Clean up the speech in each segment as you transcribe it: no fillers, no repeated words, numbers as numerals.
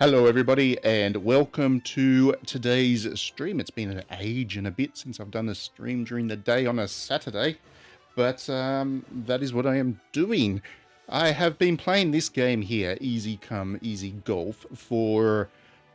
Hello everybody and welcome to today's stream. It's been an age and a bit since I've done a stream during the day on a Saturday, but that is what I am doing. I have been playing this game here, Easy Come Easy Golf, for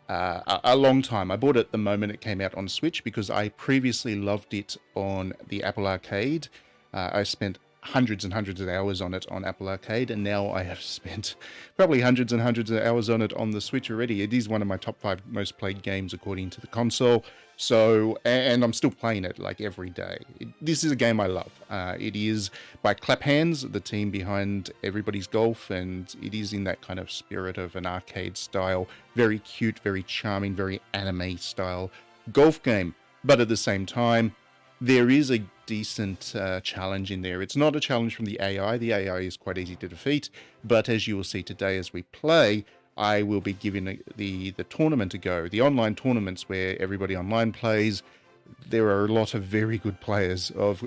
a long time. I bought it the moment it came out on Switch because I previously loved it on the Apple Arcade. I spent hundreds and hundreds of hours on it on Apple Arcade, and now I have spent probably hundreds and hundreds of hours on it on the Switch already. It is one of my top 5 most played games according to the console. So, and I'm still playing it like every day. This is a game I love. It is by Clap Hanz, the team behind Everybody's Golf, and it is in that kind of spirit of an arcade style, very cute, very charming, very anime style golf game. But at the same time, there is a decent challenge in there. It's not a challenge from the AI. The AI is quite easy to defeat, but as you will see today as we play, I will be giving the tournament a go. The online tournaments where everybody online plays, there are a lot of very good players of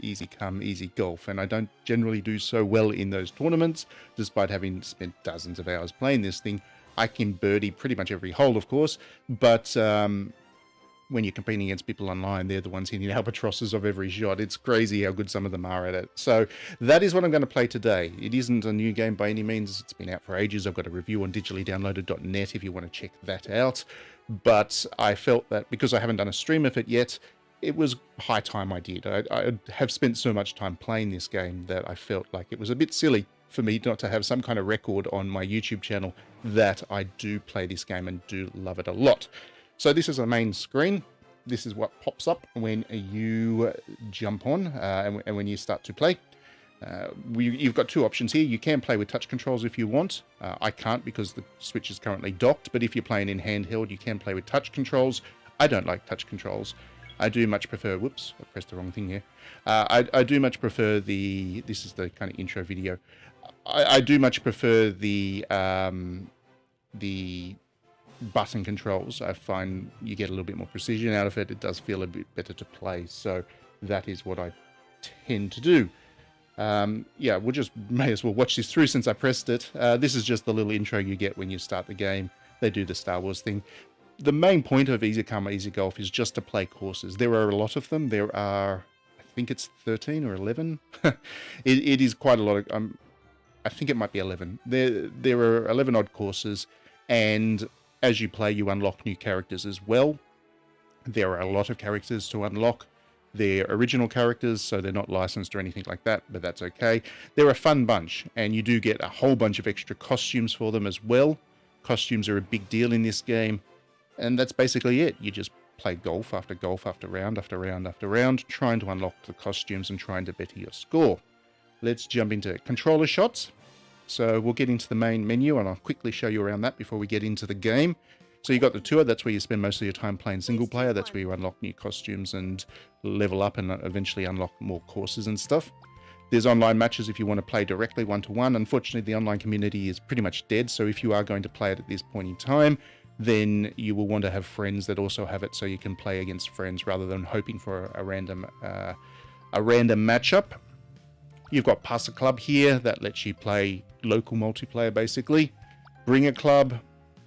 Easy Come Easy Golf, and I don't generally do so well in those tournaments, despite having spent dozens of hours playing this thing. I can birdie pretty much every hole, of course, but when you're competing against people online, they're the ones hitting albatrosses of every shot. It's crazy how good some of them are at it. So that is what I'm going to play today. It isn't a new game by any means. It's been out for ages. I've got a review on digitallydownloaded.net if you want to check that out. But I felt that because I haven't done a stream of it yet, it was high time I did. I have spent so much time playing this game that I felt like it was a bit silly for me not to have some kind of record on my YouTube channel that I do play this game and do love it a lot. So this is the main screen. This is what pops up when you jump on and when you start to play. You've got two options here. You can play with touch controls if you want. I can't because the Switch is currently docked, but if you're playing in handheld, you can play with touch controls. I don't like touch controls. I do much prefer, whoops, I pressed the wrong thing here. I do much prefer this is the kind of intro video. I do much prefer the button controls. I find you get a little bit more precision out of it. It does feel a bit better to play, so that is what I tend to do. Yeah, may as well watch this through since I pressed it. This is just the little intro you get when you start the game. They do the Star Wars thing. The main point of Easy Come Easy Golf is just to play courses. There are a lot of them. There are, I think it's 13 or 11. It is quite a lot of, I think it might be 11. There are 11 odd courses, and as you play, you unlock new characters as well. There are a lot of characters to unlock. They're original characters, so they're not licensed or anything like that, but that's okay. They're a fun bunch, and you do get a whole bunch of extra costumes for them as well. Costumes are a big deal in this game, and that's basically it. You just play golf after golf after round after round after round, trying to unlock the costumes and trying to better your score. Let's jump into controller shots. So we'll get into the main menu, and I'll quickly show you around that before we get into the game. So you got the tour. That's where you spend most of your time playing single player. That's where you unlock new costumes and level up and eventually unlock more courses and stuff. There's online matches if you want to play directly one-to-one. Unfortunately, the online community is pretty much dead. So if you are going to play it at this point in time, then you will want to have friends that also have it so you can play against friends rather than hoping for a random matchup. You've got Pass a Club here that lets you play local multiplayer basically. Bring a Club,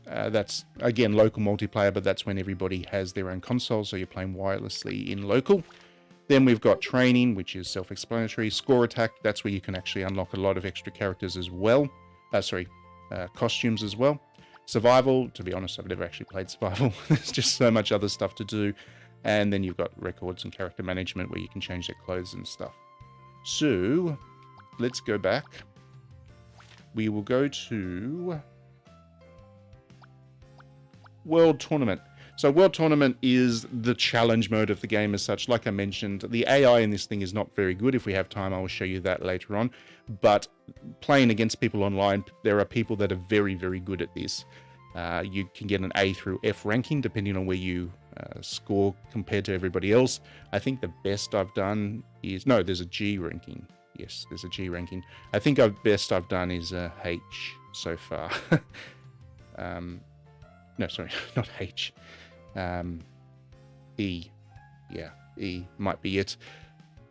that's again local multiplayer, but that's when everybody has their own console, so you're playing wirelessly in local. Then we've got Training, which is self-explanatory. Score Attack, that's where you can actually unlock a lot of extra characters as well. Costumes as well. Survival, to be honest, I've never actually played Survival. There's just so much other stuff to do. And then you've got Records and Character Management where you can change their clothes and stuff. So, let's go back. We will go to World Tournament. So World Tournament is the challenge mode of the game as such. Like I mentioned, the AI in this thing is not very good. If we have time, I will show you that later on. But playing against people online, there are people that are very, very good at this. You can get an A through F ranking depending on where you score compared to everybody else. I think the best I've done is, no, there's a G ranking. Yes, there's a G ranking. I think the best I've done is a H so far. No, sorry, not H. E. Yeah, E might be it.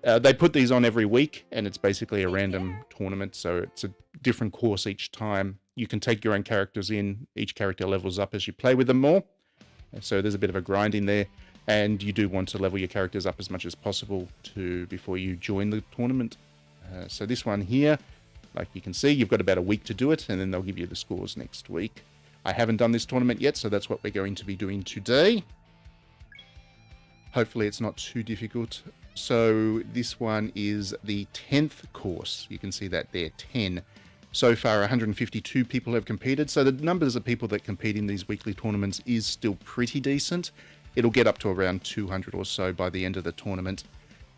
They put these on every week, and it's basically a random tournament, so it's a different course each time. You can take your own characters in. Each character levels up as you play with them more. So there's a bit of a grind in there. And you do want to level your characters up as much as possible before you join the tournament. So this one here, like you can see, you've got about a week to do it, and then they'll give you the scores next week. I haven't done this tournament yet, so that's what we're going to be doing today. Hopefully it's not too difficult. So this one is the 10th course. You can see that there, 10. So far, 152 people have competed. So the numbers of people that compete in these weekly tournaments is still pretty decent. It'll get up to around 200 or so by the end of the tournament.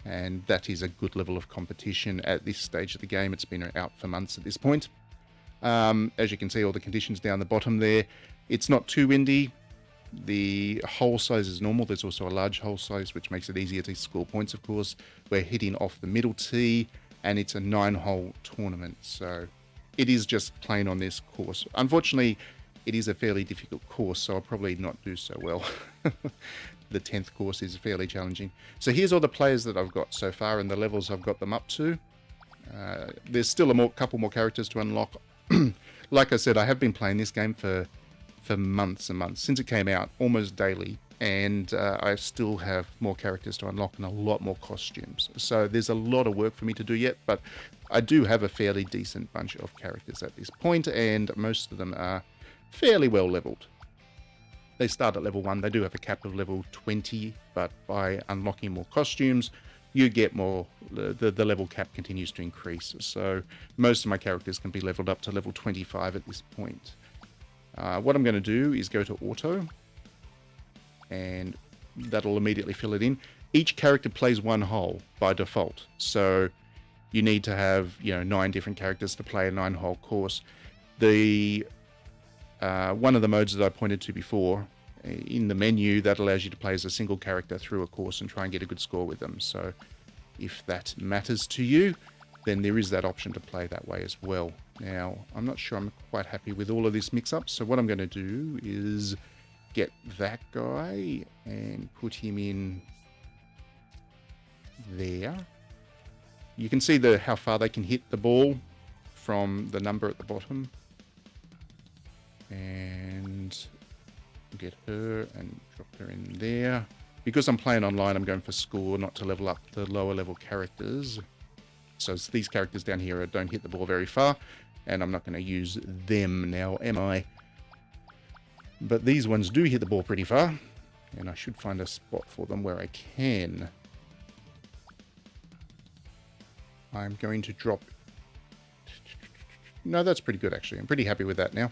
And that is a good level of competition at this stage of the game. It's been out for months at this point. As you can see, all the conditions down the bottom there. It's not too windy. The hole size is normal. There's also a large hole size, which makes it easier to score points, of course. We're hitting off the middle tee, and it's a 9-hole tournament. So it is just playing on this course. Unfortunately, it is a fairly difficult course, so I'll probably not do so well. The 10th course is fairly challenging. So here's all the players that I've got so far and the levels I've got them up to. There's still a couple more characters to unlock. Like I said, I have been playing this game for months and months, since it came out, almost daily. And I still have more characters to unlock and a lot more costumes. So there's a lot of work for me to do yet, but I do have a fairly decent bunch of characters at this point, and most of them are fairly well leveled. They start at level 1. They do have a cap of level 20, but by unlocking more costumes, you get more. The level cap continues to increase. So most of my characters can be leveled up to level 25 at this point. What I'm going to do is go to auto, and that'll immediately fill it in. Each character plays one hole by default. So you need to have 9 different characters to play a 9-hole course. One of the modes that I pointed to before, in the menu, that allows you to play as a single character through a course and try and get a good score with them. So if that matters to you, then there is that option to play that way as well. Now, I'm not sure I'm quite happy with all of this mix-up, so what I'm going to do is get that guy and put him in there. You can see how far they can hit the ball from the number at the bottom. And get her and drop her in there. Because I'm playing online, I'm going for score, not to level up the lower level characters. So these characters down here don't hit the ball very far, and I'm not going to use them now, am I? But these ones do hit the ball pretty far, and I should find a spot for them where I can. I'm going to drop... No, that's pretty good actually. I'm pretty happy with that now.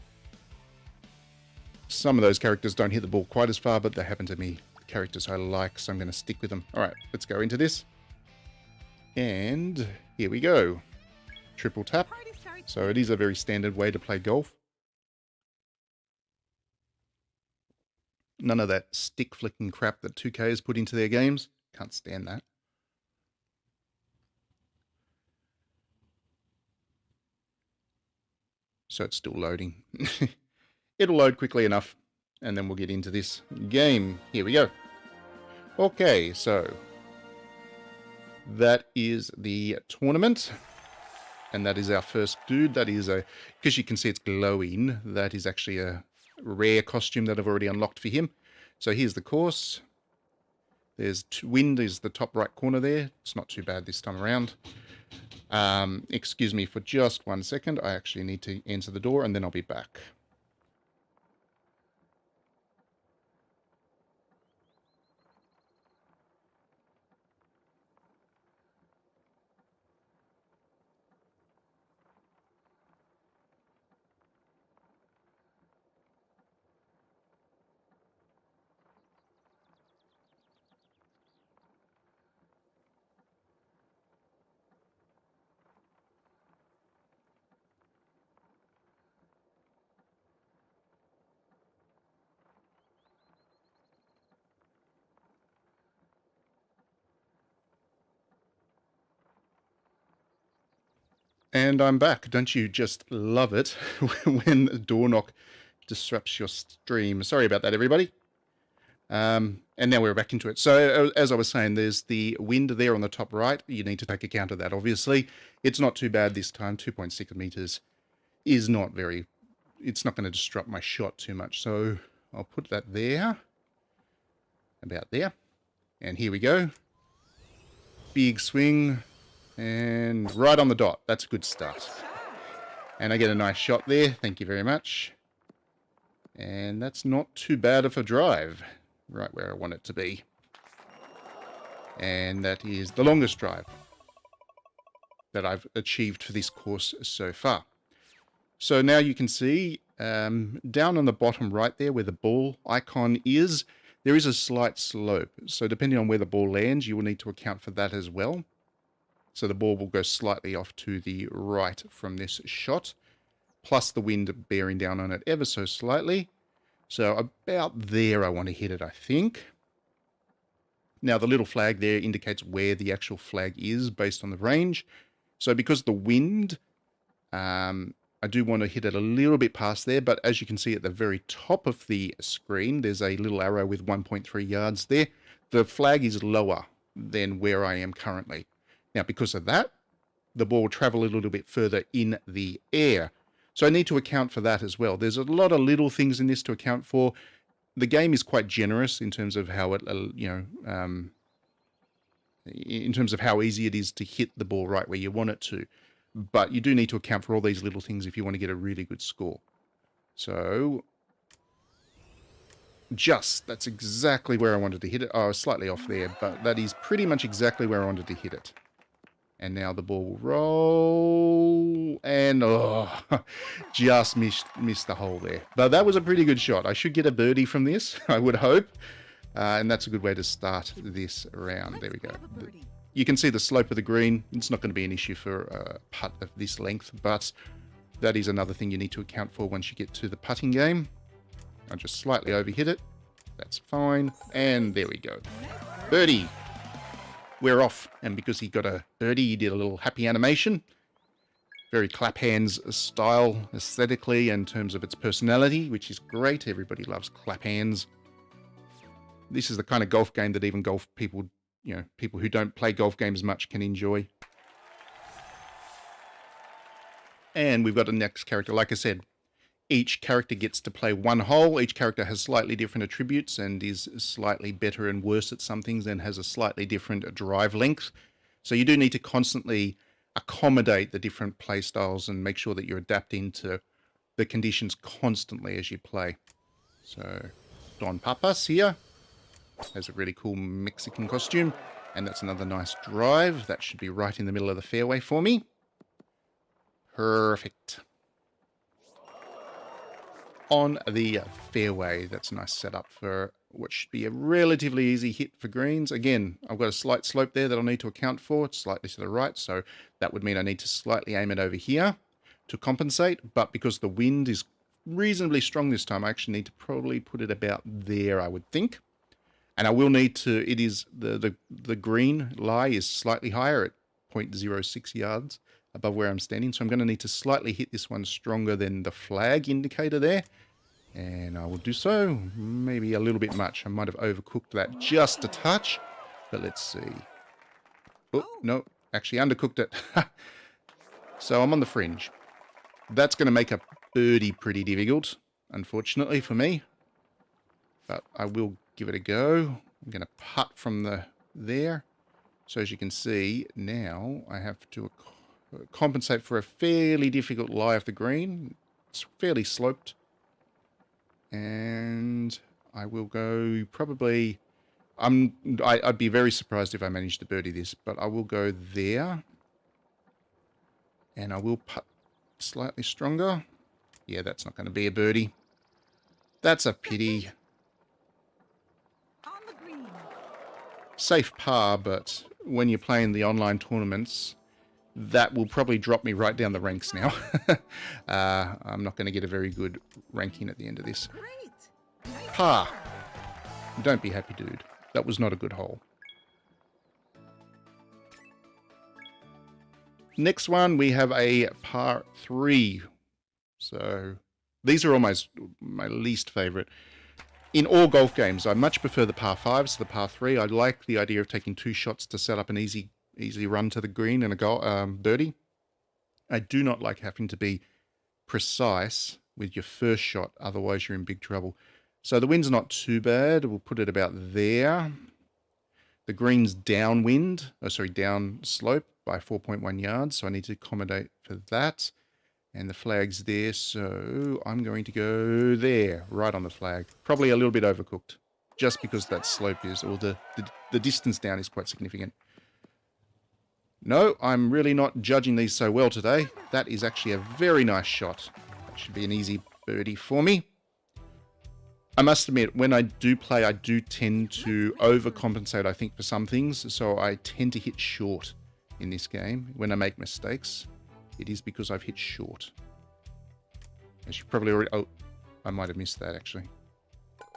Some of those characters don't hit the ball quite as far, but they happen to be characters I like, so I'm going to stick with them. All right, let's go into this. And here we go. Triple tap. So it is a very standard way to play golf. None of that stick flicking crap that 2K has put into their games. Can't stand that. So it's still loading. It'll load quickly enough, and then we'll get into this game. Here we go. Okay, so that is the tournament, and that is our first dude. That is because you can see it's glowing, that is actually a rare costume that I've already unlocked for him. So here's the course. There's wind is the top right corner there. It's not too bad this time around. Excuse me for just 1 second. I actually need to enter the door, and then I'll be back. And I'm back. Don't you just love it when the door knock disrupts your stream? Sorry about that, everybody. And now we're back into it. So as I was saying, there's the wind there on the top right. You need to take account of that, obviously. It's not too bad this time. 2.6 meters is not very it's not going to disrupt my shot too much. So I'll put that there, about there. And here we go. Big swing, and right on the dot. That's a good start. And I get a nice shot there. Thank you very much. And that's not too bad of a drive. Right where I want it to be. And that is the longest drive that I've achieved for this course so far. So now you can see down on the bottom right there where the ball icon is, there is a slight slope. So depending on where the ball lands, you will need to account for that as well. So the ball will go slightly off to the right from this shot, plus the wind bearing down on it ever so slightly. So about there I want to hit it, I think. Now the little flag there indicates where the actual flag is based on the range. So because of the wind, I do want to hit it a little bit past there, but as you can see at the very top of the screen, there's a little arrow with 1.3 yards there. The flag is lower than where I am currently. Now, because of that, the ball will travel a little bit further in the air. So I need to account for that as well. There's a lot of little things in this to account for. The game is quite generous in terms of how it, in terms of how easy it is to hit the ball right where you want it to. But you do need to account for all these little things if you want to get a really good score. So, that's exactly where I wanted to hit it. Oh, I was slightly off there, but that is pretty much exactly where I wanted to hit it. And now the ball will roll, and just missed the hole there. But that was a pretty good shot. I should get a birdie from this, I would hope. And that's a good way to start this round. There we go. You can see the slope of the green. It's not going to be an issue for a putt of this length, but that is another thing you need to account for once you get to the putting game. I'll just slightly overhit it. That's fine. And there we go. Birdie. We're off. And because he got a birdie, he did a little happy animation. Very clap hands style aesthetically in terms of its personality, which is great. Everybody loves clap hands. This is the kind of golf game that even golf people, people who don't play golf games much can enjoy. And we've got a next character. Like I said, each character gets to play one hole. Each character has slightly different attributes and is slightly better and worse at some things and has a slightly different drive length. So you do need to constantly accommodate the different play styles and make sure that you're adapting to the conditions constantly as you play. So Don Papas here has a really cool Mexican costume, and that's another nice drive. That should be right in the middle of the fairway for me. Perfect. On the fairway, that's a nice setup for what should be a relatively easy hit for greens. Again, I've got a slight slope there that I'll need to account for. It's slightly to the right, so that would mean I need to slightly aim it over here to compensate. But because the wind is reasonably strong this time, I actually need to probably put it about there, I would think. And I will need to, it is, the green lie is slightly higher at 0.06 yards above where I'm standing. So I'm going to need to slightly hit this one stronger than the flag indicator there. And I will do so. Maybe a little bit much. I might have overcooked that just a touch. But let's see. Oh, no. Actually undercooked it. So I'm on the fringe. That's going to make a birdie pretty difficult, unfortunately for me. But I will give it a go. I'm going to putt from there. So as you can see, now I have to compensate for a fairly difficult lie of the green. It's fairly sloped. And I will go probably... I'd be very surprised if I managed to birdie this, but I will go there. And I will putt slightly stronger. Yeah, that's not going to be a birdie. That's a pity. Safe par, but when you're playing the online tournaments, that will probably drop me right down the ranks now. I'm not going to get a very good ranking at the end of this. Par. Don't be happy, dude. That was not a good hole. Next one, we have a par 3. So these are almost my least favorite. In all golf games, I much prefer the par 5s to the par 3. I like the idea of taking 2 shots to set up an easy run to the green and a birdie. I do not like having to be precise with your first shot. Otherwise, you're in big trouble. So the wind's not too bad. We'll put it about there. The green's downwind, down slope by 4.1 yards. So I need to accommodate for that. And the flag's there. So I'm going to go there, right on the flag. Probably a little bit overcooked, just because that slope is, or the distance down is quite significant. No, I'm really not judging these so well today. That is actually a very nice shot. That should be an easy birdie for me. I must admit, when I do play, I do tend to overcompensate, I think, for some things. So I tend to hit short in this game. When I make mistakes, it is because I've hit short. As you probably already... Oh, I might have missed that, actually.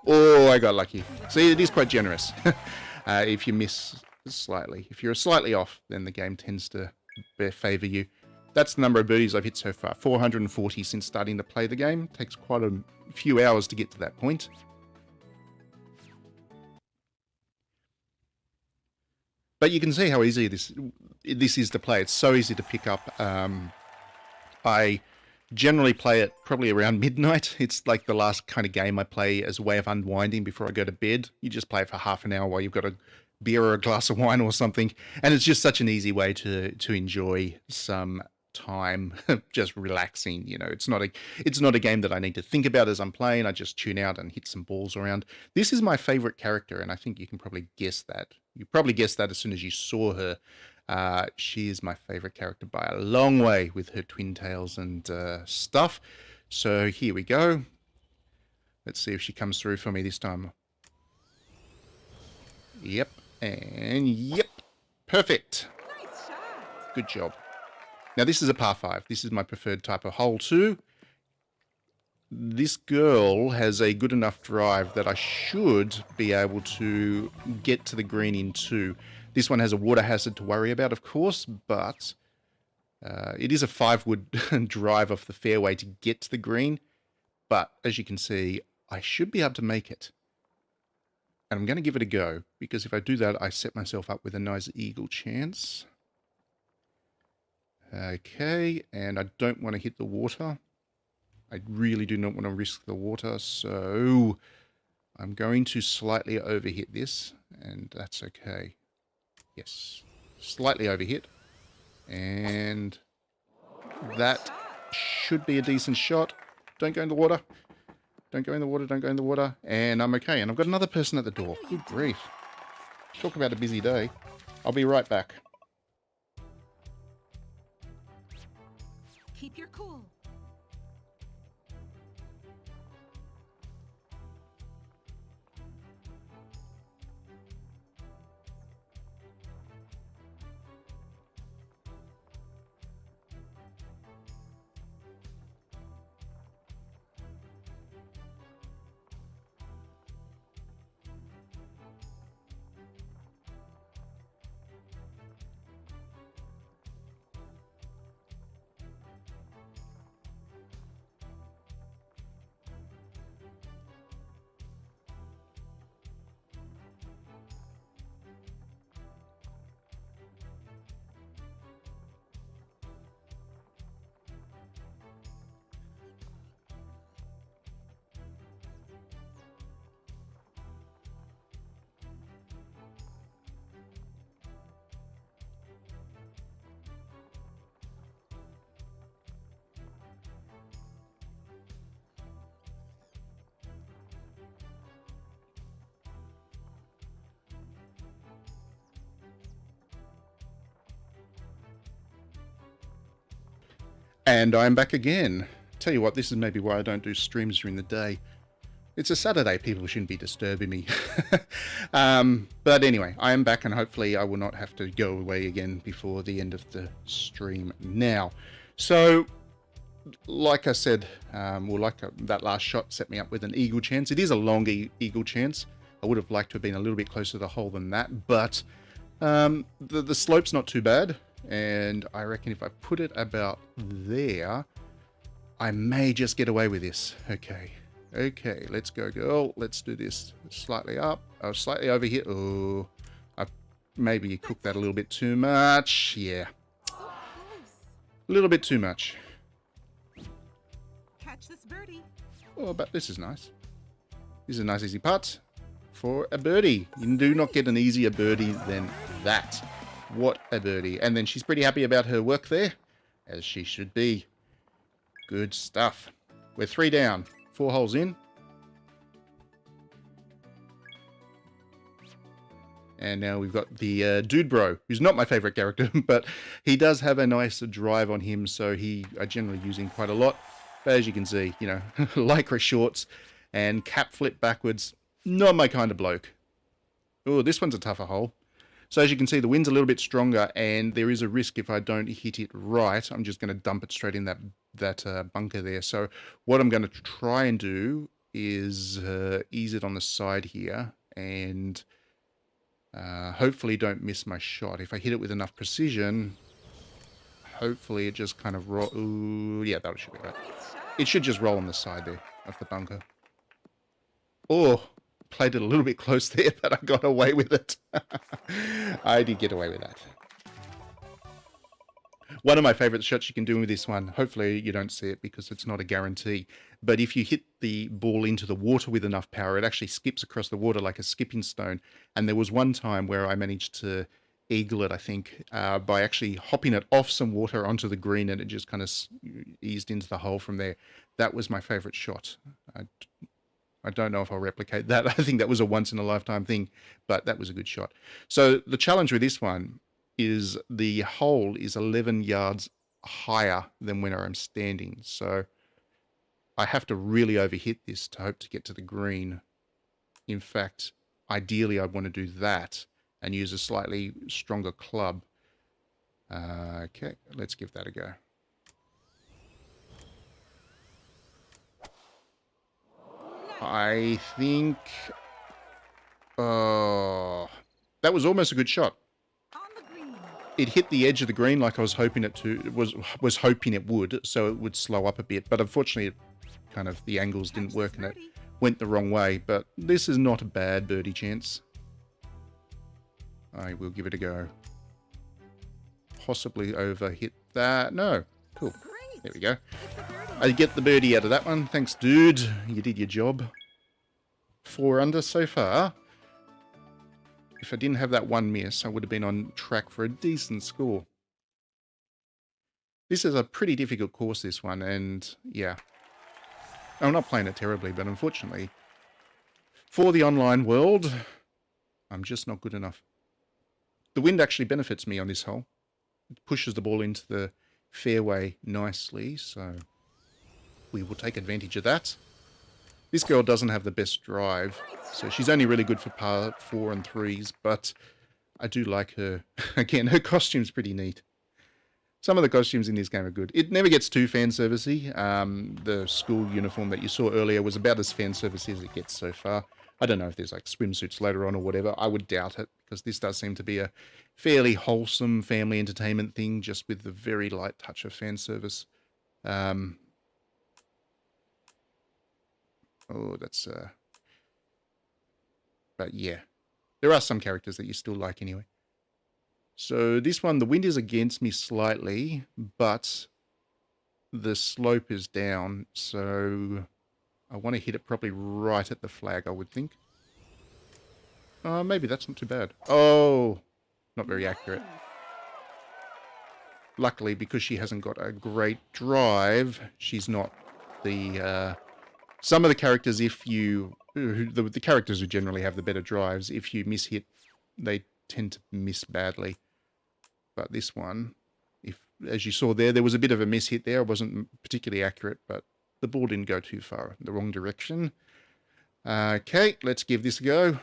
Oh, I got lucky. See, it is quite generous. If you miss slightly. If you're slightly off, then the game tends to favour you. That's the number of birdies I've hit so far. 440 since starting to play the game. Takes quite a few hours to get to that point. But you can see how easy this is to play. It's so easy to pick up. I generally play it probably around midnight. It's like the last kind of game I play as a way of unwinding before I go to bed. You just play it for half an hour while you've got a beer or a glass of wine or something. And it's just such an easy way to enjoy some time just relaxing. You know, it's not a game that I need to think about as I'm playing. I just tune out and hit some balls around. This is my favorite character, and I think you can probably guess that. You probably guessed that as soon as you saw her. She is my favorite character by a long way, with her twin tails and stuff. So here we go. Let's see if she comes through for me this time. Yep, and yep, perfect. Nice shot. Good job. Now this is a par 5. This is my preferred type of hole too. This girl has a good enough drive that I should be able to get to the green in 2. This one has a water hazard to worry about, of course, but it is a 5-wood drive off the fairway to get to the green. But as you can see, I should be able to make it. And I'm going to give it a go, because if I do that, I set myself up with a nice eagle chance. Okay, and I don't want to hit the water. I really do not want to risk the water, so I'm going to slightly overhit this, and that's okay. Yes, slightly overhit, and that should be a decent shot. Don't go in the water. Don't go in the water, don't go in the water. And I'm okay, and I've got another person at the door. Good grief. Talk about a busy day. I'll be right back. Keep your cool. And I'm back again. Tell you what, this is maybe why I don't do streams during the day. It's a Saturday, people shouldn't be disturbing me. But anyway, I am back, and hopefully I will not have to go away again before the end of the stream now. So, like I said, that last shot set me up with an eagle chance. It is a long eagle chance. I would have liked to have been a little bit closer to the hole than that, but the slope's not too bad. And I reckon if I put it about there, I may just get away with this. Okay, let's go, girl. Let's do this. Slightly up. Oh, slightly over here. Oh, maybe you cooked that a little bit too much. Yeah. So close. A little bit too much. catch this birdie. Oh, but this is nice. This is a nice easy putt for a birdie. You do not get an easier birdie than that. What a birdie. And then she's pretty happy about her work there, as she should be. Good stuff. We're 3 down, 4 holes in. And now we've got the Dude Bro, who's not my favorite character, but he does have a nice drive on him, so I generally use him quite a lot. But as you can see, you know, lycra shorts and cap flip backwards, not my kind of bloke. Oh, this one's a tougher hole. So as you can see, the wind's a little bit stronger, and there is a risk if I don't hit it right, I'm just going to dump it straight in that bunker there. So what I'm going to try and do is ease it on the side here, and hopefully don't miss my shot. If I hit it with enough precision, hopefully it just kind of roll. Ooh, yeah, that should be right. It should just roll on the side there of the bunker. Oh, played it a little bit close there, but I got away with it. I did get away with that. One of my favorite shots you can do with this one, hopefully you don't see it because it's not a guarantee, but if you hit the ball into the water with enough power, it actually skips across the water like a skipping stone. And there was one time where I managed to eagle it, I think, by actually hopping it off some water onto the green, and it just kind of eased into the hole from there. That was my favorite shot. I don't know if I'll replicate that. I think that was a once-in-a-lifetime thing, but that was a good shot. So the challenge with this one is the hole is 11 yards higher than where I'm standing. So I have to really overhit this to hope to get to the green. In fact, ideally I'd want to do that and use a slightly stronger club. Okay, let's give that a go. I think... Oh, that was almost a good shot. It hit the edge of the green like I was hoping it to, was hoping it would, so it would slow up a bit. But unfortunately, the angles didn't work and it went the wrong way. But this is not a bad birdie chance. I will give it a go. Possibly overhit that. No. Cool. There we go. I get the birdie out of that one. Thanks, dude. You did your job. 4 under so far. If I didn't have that one miss, I would have been on track for a decent score. This is a pretty difficult course, this one, and yeah. I'm not playing it terribly, but unfortunately, for the online world, I'm just not good enough. The wind actually benefits me on this hole. It pushes the ball into the fairway nicely, so we will take advantage of that. This girl doesn't have the best drive, so she's only really good for par 4 and 3s, but I do like her. Again, her costume's pretty neat. Some of the costumes in this game are good. It never gets too fan servicey. The school uniform that you saw earlier was about as fan servicey as it gets so far. I don't know if there's like swimsuits later on or whatever. I would doubt it, because this does seem to be a fairly wholesome family entertainment thing, just with the very light touch of fan service. Oh, that's... But yeah, there are some characters that you still like anyway. So this one, the wind is against me slightly, but the slope is down, so I want to hit it probably right at the flag, I would think. Maybe that's not too bad. Oh, not very accurate. Luckily, because she hasn't got a great drive, she's not the... Some of the characters, if you... The characters who generally have the better drives, if you miss-hit, they tend to miss badly. But this one, as you saw there was a bit of a miss-hit there. It wasn't particularly accurate, but the ball didn't go too far in the wrong direction. Okay, let's give this a go.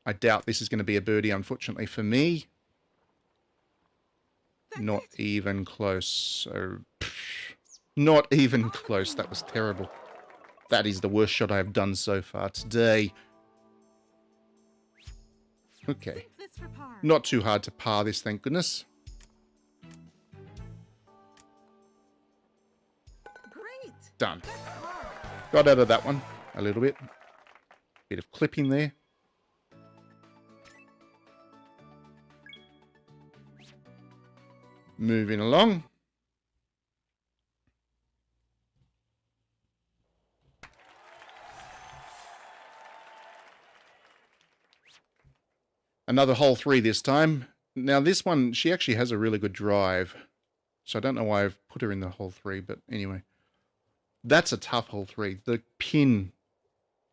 I doubt this is going to be a birdie, unfortunately for me. Not even close. So, not even close. That was terrible. That is the worst shot I have done so far today. Okay. Not too hard to par this, thank goodness. Done. Got out of that one a little bit. Bit of clipping there. Moving along. Another hole 3 this time. Now this one, she actually has a really good drive. So I don't know why I've put her in the hole 3, but anyway. That's a tough hole 3. The pin,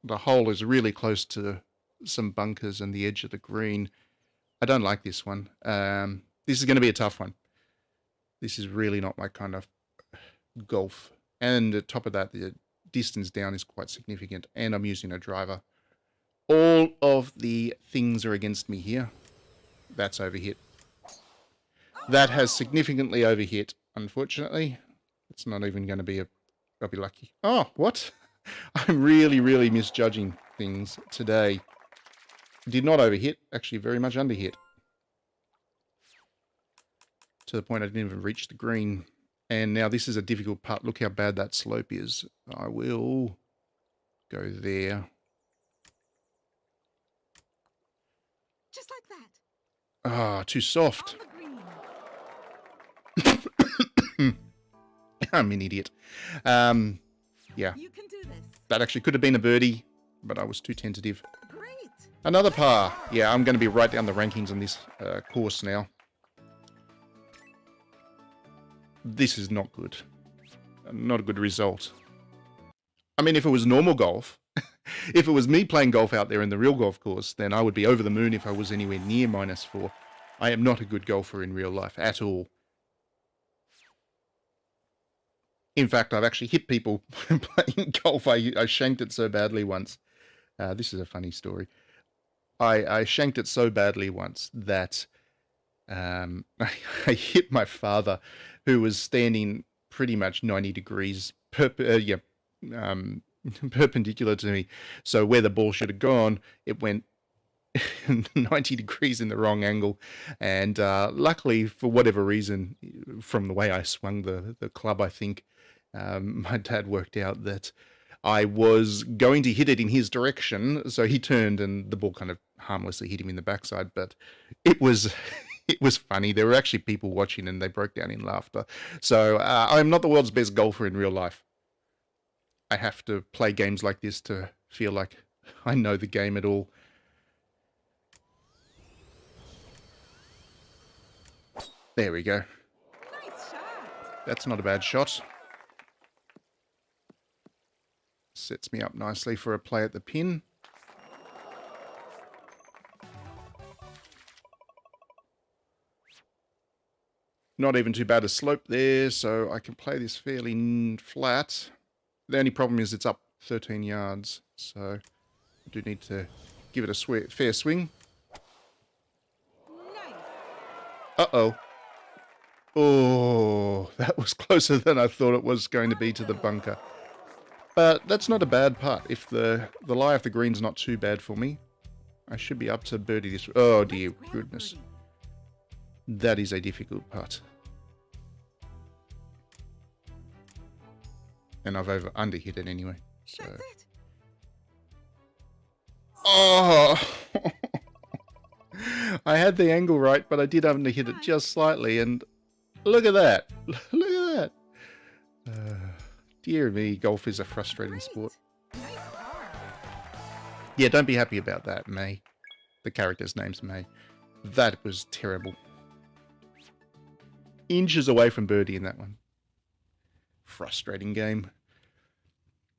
the hole is really close to some bunkers and the edge of the green. I don't like this one. This is going to be a tough one. This is really not my kind of golf. And on top of that, the distance down is quite significant. And I'm using a driver. All of the things are against me here. That's overhit. That has significantly overhit, unfortunately. It's not even going to be I'll be lucky. Oh, what? I'm really, really misjudging things today. Did not overhit, actually very much underhit. To the point I didn't even reach the green. And now this is a difficult putt. Look how bad that slope is. I will go there. Just like that. Ah, too soft. I'm an idiot. Yeah. You can do this. That actually could have been a birdie, but I was too tentative. Great. Another par. Yeah, I'm going to be right down the rankings on this course now. This is not good. Not a good result. I mean, if it was normal golf, if it was me playing golf out there in the real golf course, then I would be over the moon if I was anywhere near -4. I am not a good golfer in real life at all. In fact, I've actually hit people playing golf. I shanked it so badly once. This is a funny story. I shanked it so badly once that I hit my father, who was standing pretty much 90 degrees perpendicular to me. So where the ball should have gone, it went 90 degrees in the wrong angle. And luckily, for whatever reason, from the way I swung the club, I think, my dad worked out that I was going to hit it in his direction. So he turned and the ball kind of harmlessly hit him in the backside. But it was... It was funny. There were actually people watching and they broke down in laughter. So I'm not the world's best golfer in real life. I have to play games like this to feel like I know the game at all. There we go. Nice shot. That's not a bad shot. Sets me up nicely for a play at the pin. Not even too bad a slope there, so I can play this fairly flat. The only problem is it's up 13 yards, so I do need to give it a fair swing. Nice. Uh-oh. Oh, that was closer than I thought it was going to be to the bunker. But that's not a bad putt. If the lie of the green's not too bad for me, I should be up to birdie this... Oh, dear goodness. That is a difficult putt. And I've underhit it anyway. So. That's it. Oh! I had the angle right, but I did underhit it just slightly. And look at that. Look at that. Dear me, golf is a frustrating sport. Nice par. Yeah, don't be happy about that, May. The character's name's May. That was terrible. Inches away from birdie in that one. Frustrating game.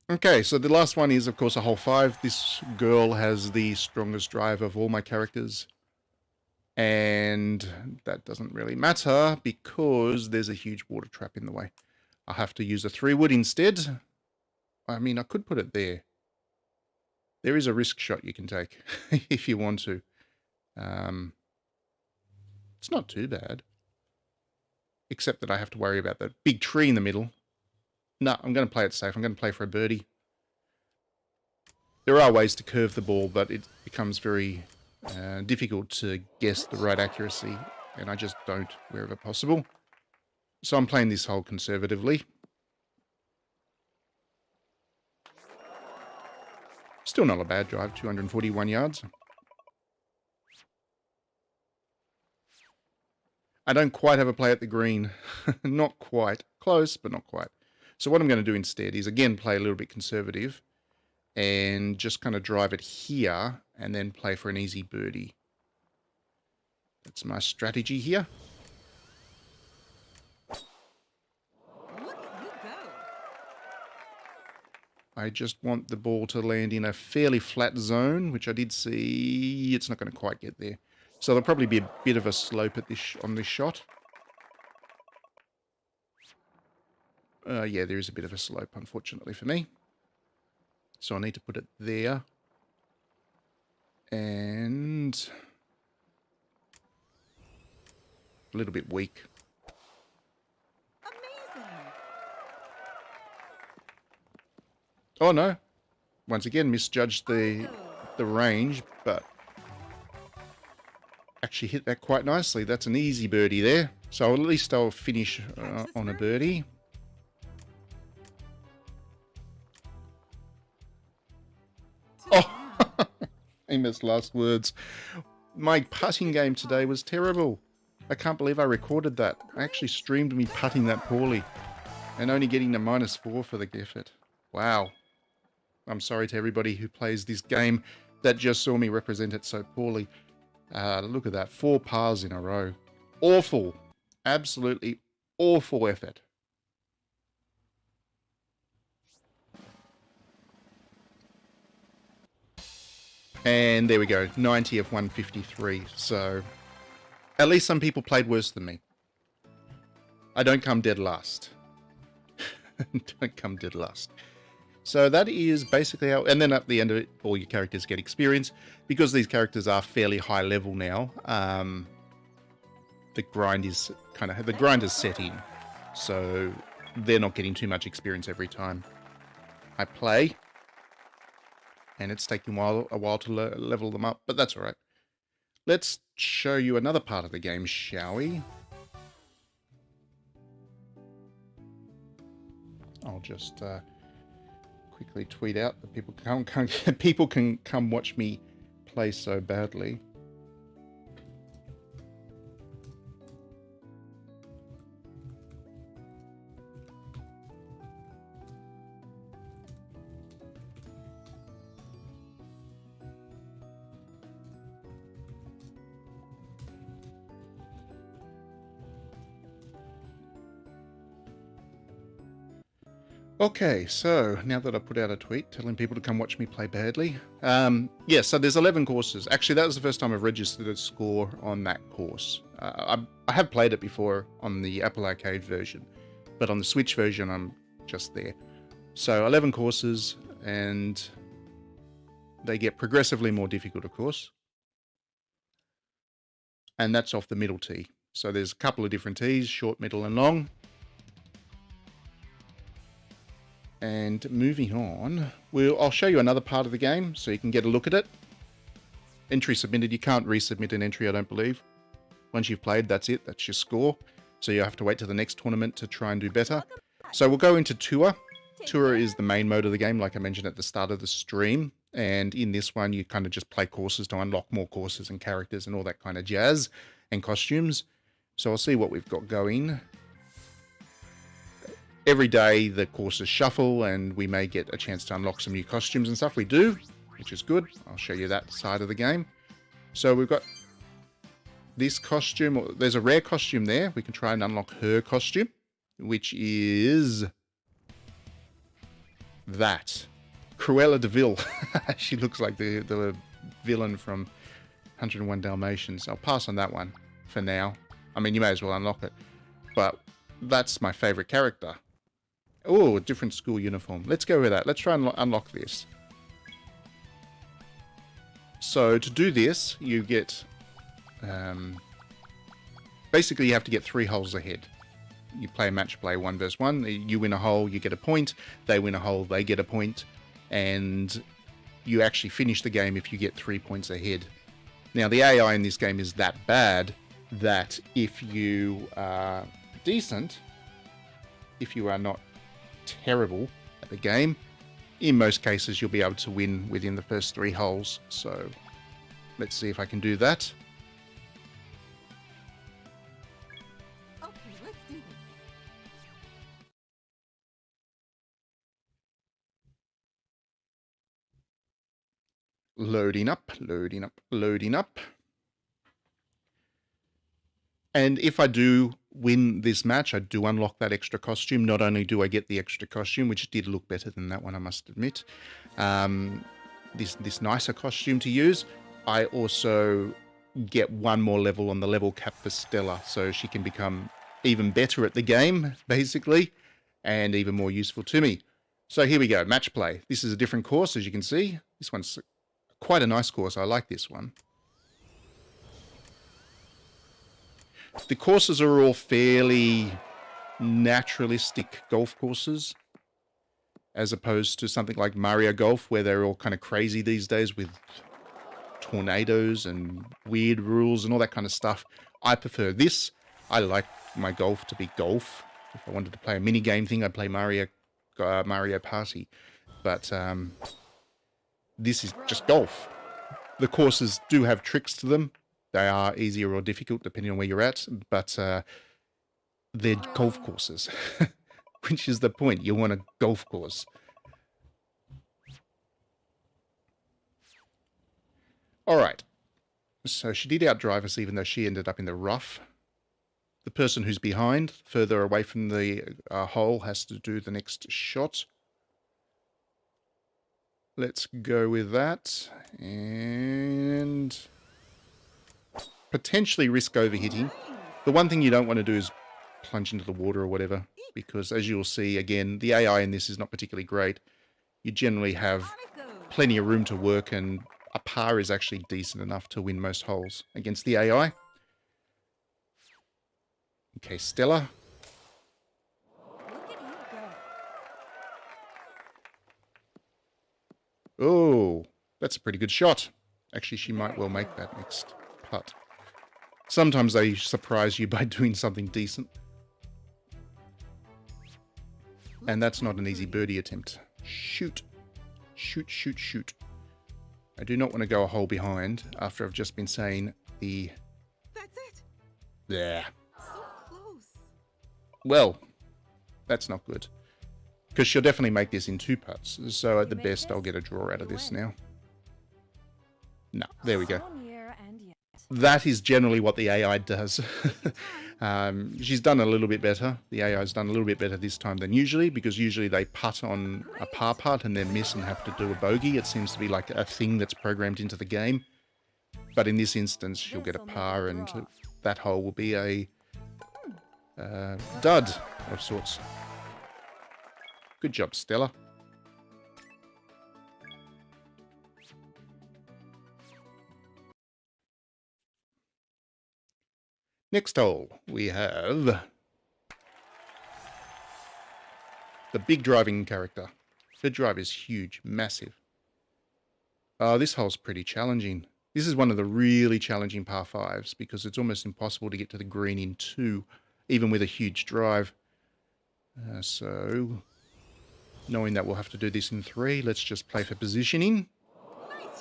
Okay, so the last one is, of course, a hole 5. This girl has the strongest drive of all my characters. And that doesn't really matter because there's a huge water trap in the way. I'll have to use a 3-wood instead. I mean, I could put it there. There is a risk shot you can take if you want to. It's not too bad. Except that I have to worry about that big tree in the middle. No, I'm going to play it safe. I'm going to play for a birdie. There are ways to curve the ball, but it becomes very difficult to guess the right accuracy, and I just don't wherever possible. So I'm playing this hole conservatively. Still not a bad drive, 241 yards. I don't quite have a play at the green. Not quite. Close, but not quite. So what I'm going to do instead is, again, play a little bit conservative and just kind of drive it here and then play for an easy birdie. That's my strategy here. Look at you go. I just want the ball to land in a fairly flat zone, which I did see it's not going to quite get there. So there'll probably be a bit of a slope at this on this shot. Yeah, there is a bit of a slope, unfortunately for me. So I need to put it there. And a little bit weak. Amazing. Oh no. Once again, misjudged the range, but actually hit that quite nicely. That's an easy birdie there. So at least I'll finish on a birdie. Oh, famous last words. My putting game today was terrible. I can't believe I recorded that. I actually streamed me putting that poorly and only getting a -4 for the effort. Wow. I'm sorry to everybody who plays this game that just saw me represent it so poorly. Look at that. 4 pars in a row. Awful. Absolutely awful effort. And there we go. 90 of 153. So at least some people played worse than me. I don't come dead last. Don't come dead last. So that is basically how, and then at the end of it, all your characters get experience. Because these characters are fairly high level now, the grind is set in. So they're not getting too much experience every time I play. And it's taking a while to level them up, but that's all right. Let's show you another part of the game, shall we? I'll just quickly tweet out that people can come watch me play so badly. Okay, so now that I put out a tweet telling people to come watch me play badly, yeah, so there's 11 courses. Actually, that was the first time I've registered a score on that course. I have played it before on the Apple Arcade version, but on the Switch version, I'm just there. So 11 courses, and they get progressively more difficult, of course. And that's off the middle tee. So there's a couple of different tees, short, middle, and long. And moving on, I'll show you another part of the game so you can get a look at it. Entry submitted. You can't resubmit an entry, I don't believe. Once you've played, that's it. That's your score. So you have to wait till the next tournament to try and do better. So we'll go into Tour. Tour is the main mode of the game, like I mentioned at the start of the stream. And in this one, you kind of just play courses to unlock more courses and characters and all that kind of jazz and costumes. So I'll see what we've got going. Every day the courses shuffle and we may get a chance to unlock some new costumes and stuff. We do, which is good. I'll show you that side of the game. So we've got this costume. There's a rare costume there. We can try and unlock her costume, which is that. Cruella de Vil. She looks like the villain from 101 Dalmatians. I'll pass on that one for now. I mean, you may as well unlock it. But that's my favorite character. Oh, a different school uniform. Let's go with that. Let's try and unlock this. So to do this, you get... basically, you have to get 3 holes ahead. You play a match play 1 versus 1. You win a hole, you get a point. They win a hole, they get a point. And you actually finish the game if you get 3 points ahead. Now, the AI in this game is that bad that if you are decent, if you are not terrible at the game, in most cases you'll be able to win within the first 3 holes. So let's see if I can do that. Okay, let's do this. Loading up, loading up, loading up. And if I do win this match, I do unlock that extra costume. Not only do I get the extra costume, which did look better than that one, I must admit, this nicer costume to use, I also get one more level on the level cap for Stella, so she can become even better at the game, basically, and even more useful to me. So here we go, match play. This is a different course, as you can see. This one's quite a nice course. I like this one. The courses are all fairly naturalistic golf courses, as opposed to something like Mario Golf, where they're all kind of crazy these days with tornadoes and weird rules and all that kind of stuff. I prefer this. I like my golf to be golf. If I wanted to play a mini game thing, I'd play Mario Party. But this is just golf. The courses do have tricks to them. They are easier or difficult depending on where you're at, but they're golf courses, which is the point. You want a golf course. All right. So she did outdrive us even though she ended up in the rough. The person who's behind, further away from the hole, has to do the next shot. Let's go with that. And potentially risk overhitting. The one thing you don't want to do is plunge into the water or whatever, because as you'll see, again, the AI in this is not particularly great. You generally have plenty of room to work, and a par is actually decent enough to win most holes against the AI. Okay, Stella. Look at you go. Oh, that's a pretty good shot. Actually, she might well make that next putt. Sometimes they surprise you by doing something decent. And that's not an easy birdie attempt. Shoot. Shoot, shoot, shoot. I do not want to go a hole behind after I've just been saying the... That's it. There. So close. Well, that's not good. Because she'll definitely make this in 2 putts. So at the best, I'll get a draw out of this now. No, there we go. That is generally what the AI does. She's done a little bit better. The AI's done a little bit better this time than usually, because usually they putt on a par putt and then miss and have to do a bogey. It seems to be like a thing that's programmed into the game. But in this instance, she'll get a par, and that hole will be a dud of sorts. Good job, Stella. Next hole, we have the big driving character. Her drive is huge, massive. This hole's pretty challenging. This is one of the really challenging par 5s because it's almost impossible to get to the green in 2, even with a huge drive. So, knowing that we'll have to do this in 3, let's just play for positioning.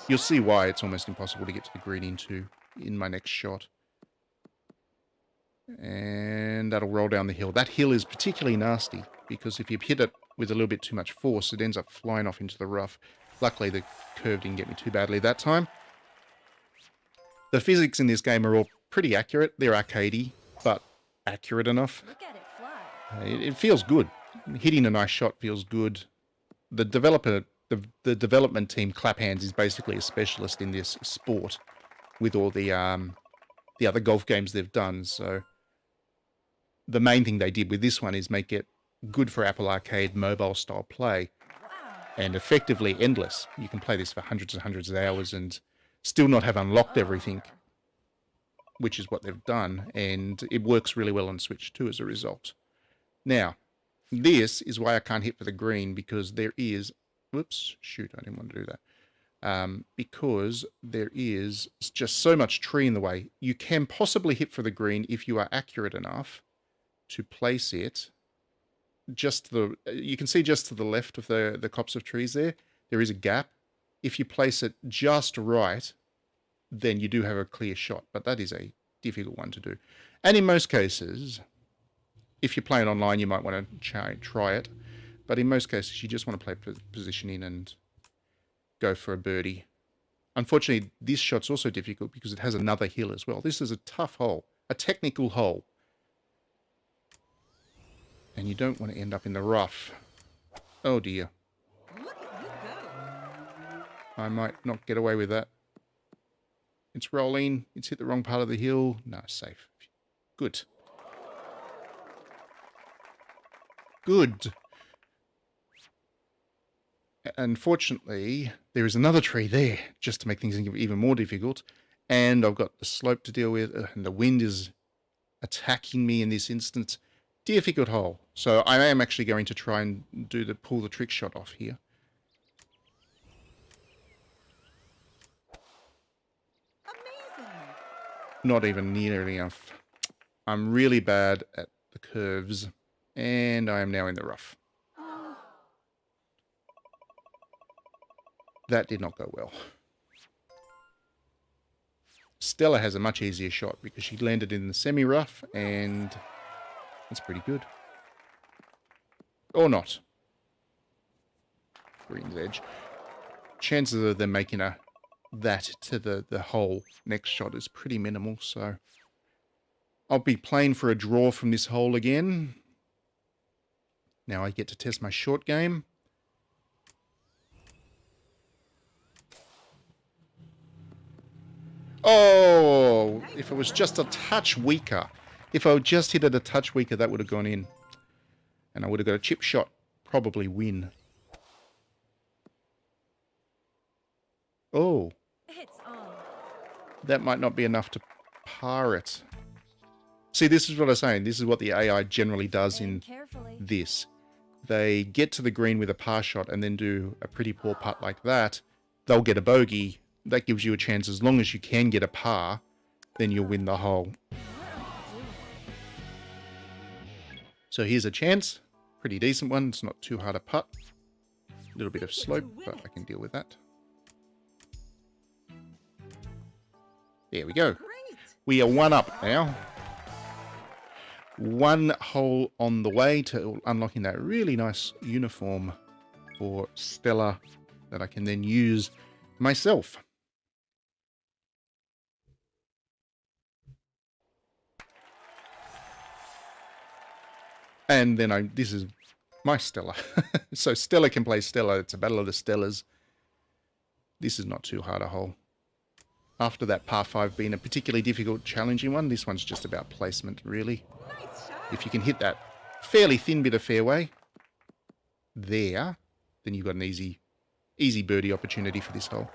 You'll see why it's almost impossible to get to the green in 2 in my next shot. And that'll roll down the hill. That hill is particularly nasty because if you hit it with a little bit too much force, it ends up flying off into the rough. Luckily, the curve didn't get me too badly that time. The physics in this game are all pretty accurate. They're arcadey, but accurate enough. Look at it fly. It feels good. Hitting a nice shot feels good. The development team, Clap Hands, is basically a specialist in this sport with all the other golf games they've done. So the main thing they did with this one is make it good for Apple Arcade mobile style play, and effectively endless. You can play this for hundreds and hundreds of hours and still not have unlocked everything, which is what they've done, and it works really well on Switch too as a result. Now, this is why I can't hit for the green, because there is... Whoops, shoot, I didn't want to do that. Because there is just so much tree in the way. You can possibly hit for the green if you are accurate enough to place it just you can see just to the left of the copse of trees there is a gap. If you place it just right, then you do have a clear shot, but that is a difficult one to do. And in most cases, if you're playing online, you might want to try it, but in most cases, you just want to play positioning and go for a birdie. Unfortunately, this shot's also difficult because it has another hill as well. This is a tough hole. a technical hole. And you don't want to end up in the rough. Oh dear. Look at you go. I might not get away with that. It's rolling. It's hit the wrong part of the hill. No, safe. Good. Good. Unfortunately, there is another tree there, just to make things even more difficult. And I've got the slope to deal with, and the wind is attacking me in this instance. Difficult hole. So I am actually going to try and pull the trick shot off here. Amazing. Not even nearly enough. I'm really bad at the curves, and I am now in the rough. Oh, That did not go well. Stella has a much easier shot because she landed in the semi-rough, and that's pretty good. Or not. Green's edge. Chances of them making that to the hole next shot is pretty minimal, so I'll be playing for a draw from this hole again. Now I get to test my short game. Oh, if it was just a touch weaker. If I just hit it a touch weaker, that would have gone in. And I would have got a chip shot. Probably win. Oh. it's on. That might not be enough to par it. See, this is what I'm saying. This is what the AI generally does in Carefully. this. They get to the green with a par shot and then do a pretty poor putt like that. They'll get a bogey. That gives you a chance. As long as you can get a par, then you'll win the hole. So here's a chance. Pretty decent one. It's not too hard a putt. A little bit of slope, but I can deal with that. There we go. Great. We are one up now. One hole on the way to unlocking that really nice uniform for Stella that I can then use myself. And then this is my Stella. So Stella can play Stella. It's a battle of the Stellas. This is not too hard a hole. After that par 5 being a particularly difficult, challenging one, this one's just about placement, really. Nice shot. If you can hit that fairly thin bit of fairway there, then you've got an easy birdie opportunity for this hole.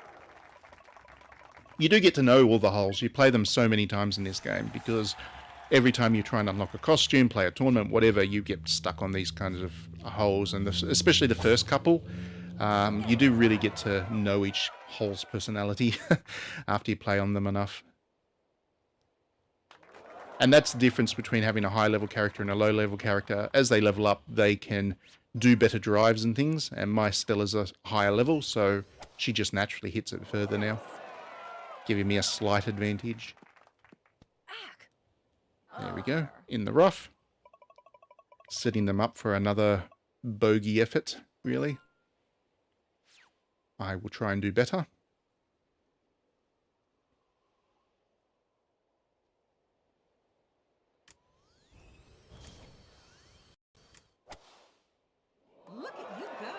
You do get to know all the holes. You play them so many times in this game because every time you try and unlock a costume, play a tournament, whatever, you get stuck on these kinds of holes. And especially the first couple, you do really get to know each hole's personality after you play on them enough. And that's the difference between having a high-level character and a low-level character. As they level up, they can do better drives and things. And my Stella's a higher level, so she just naturally hits it further now, giving me a slight advantage. There we go, in the rough. Setting them up for another bogey effort, really. I will try and do better. Look at you go.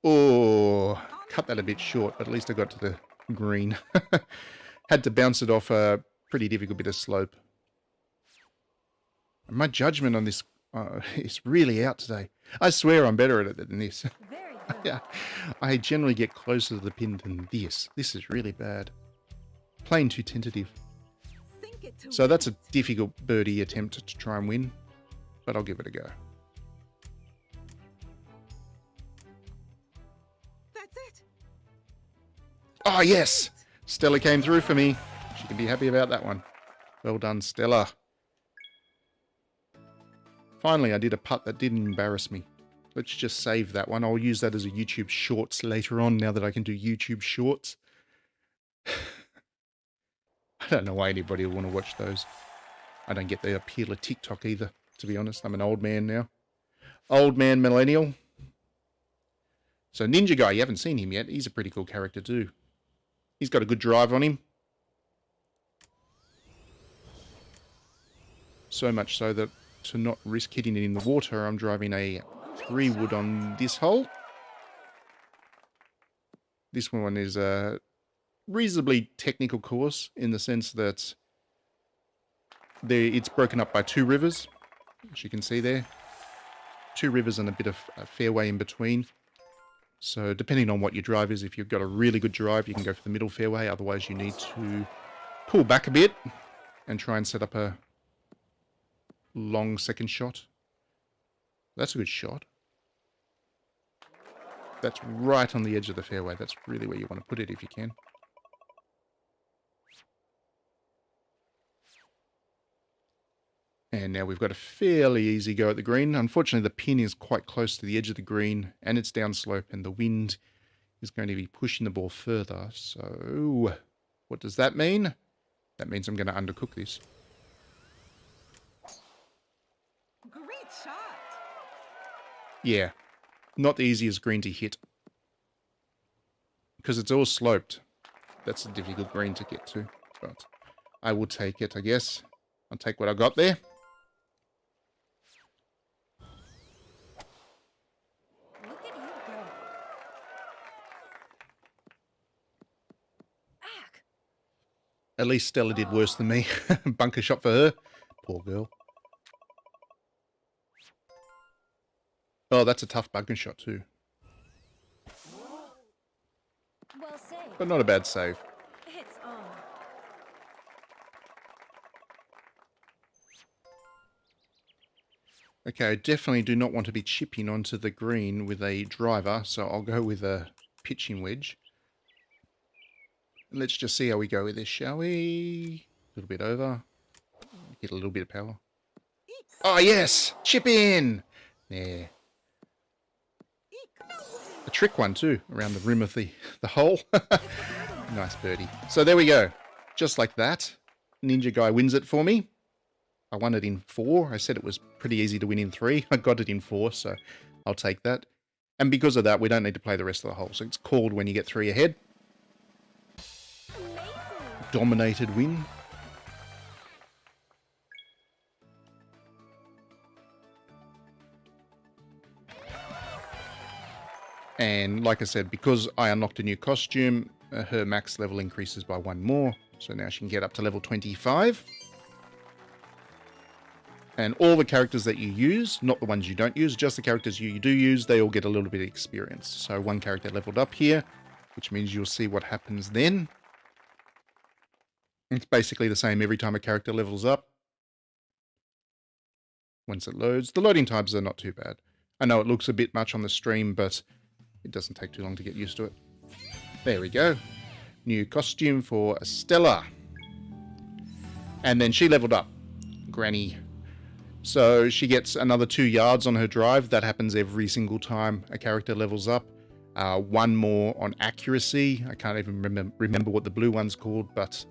Oh, cut that a bit short, but at least I got to the green. Had to bounce it off a pretty difficult bit of slope. My judgment on this is really out today. I swear I'm better at it than this. Very good. Yeah, I generally get closer to the pin than this. This is really bad. Playing too tentative. Sink it to So that's a win it. difficult birdie attempt to try and win, but I'll give it a go. That's it. Oh, yes! Stella came through for me. She can be happy about that one. Well done, Stella. Finally, I did a putt that didn't embarrass me. Let's just save that one. I'll use that as a YouTube Shorts later on, now that I can do YouTube Shorts. I don't know why anybody will want to watch those. I don't get the appeal of TikTok either, to be honest. I'm an old man now. Old man millennial. So Ninja Guy, you haven't seen him yet. He's a pretty cool character too. He's got a good drive on him. So much so that to not risk hitting it in the water, I'm driving a 3-wood on this hole. This one is a reasonably technical course in the sense that it's broken up by 2 rivers, as you can see there. 2 rivers and a bit of a fairway in between. So depending on what your drive is, if you've got a really good drive, you can go for the middle fairway. Otherwise, you need to pull back a bit and try and set up a long second shot. That's a good shot. That's right on the edge of the fairway. That's really where you want to put it if you can. And now we've got a fairly easy go at the green. Unfortunately, the pin is quite close to the edge of the green, and it's downslope, and the wind is going to be pushing the ball further. So, what does that mean? That means I'm going to undercook this. Great shot. Yeah, not the easiest green to hit. Because it's all sloped. That's a difficult green to get to. But I will take it, I guess. I'll take what I got there. Look at you go. Ack. At least Stella did worse than me. Bunker shot for her. Poor girl. Oh, that's a tough bunker shot too. Well saved. But not a bad save. It's on. Okay, I definitely do not want to be chipping onto the green with a driver, so I'll go with a pitching wedge. Let's just see how we go with this, shall we? A little bit over. Get a little bit of power. Oh, yes! Chip in! There. A trick one, too, around the rim of the hole. Nice birdie. So there we go. Just like that. Ninja Guy wins it for me. I won it in 4. I said it was pretty easy to win in 3. I got it in 4, so I'll take that. And because of that, we don't need to play the rest of the hole. So it's called when you get 3 ahead. Amazing. Dominated win. And like I said, because I unlocked a new costume, her max level increases by 1 more. So now she can get up to level 25. And all the characters that you use, not the ones you don't use, just the characters you do use, they all get a little bit of experience. So 1 character leveled up here, which means you'll see what happens then. It's basically the same every time a character levels up. Once it loads. The loading times are not too bad. I know it looks a bit much on the stream, but it doesn't take too long to get used to it. There we go. New costume for Stella. And then she leveled up. Granny. So she gets another 2 yards on her drive. That happens every single time a character levels up. 1 more on accuracy. I can't even remember what the blue one's called, but...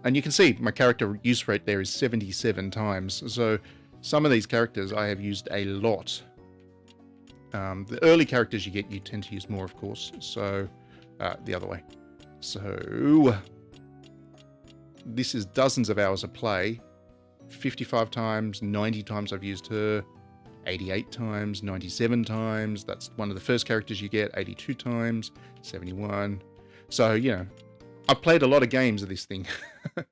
And you can see my character use rate there is 77 times. So some of these characters I have used a lot. The early characters you get, you tend to use more, of course. So, the other way. So, this is dozens of hours of play. 55 times, 90 times I've used her. 88 times, 97 times. That's one of the first characters you get. 82 times, 71. So, you know, I've played a lot of games of this thing.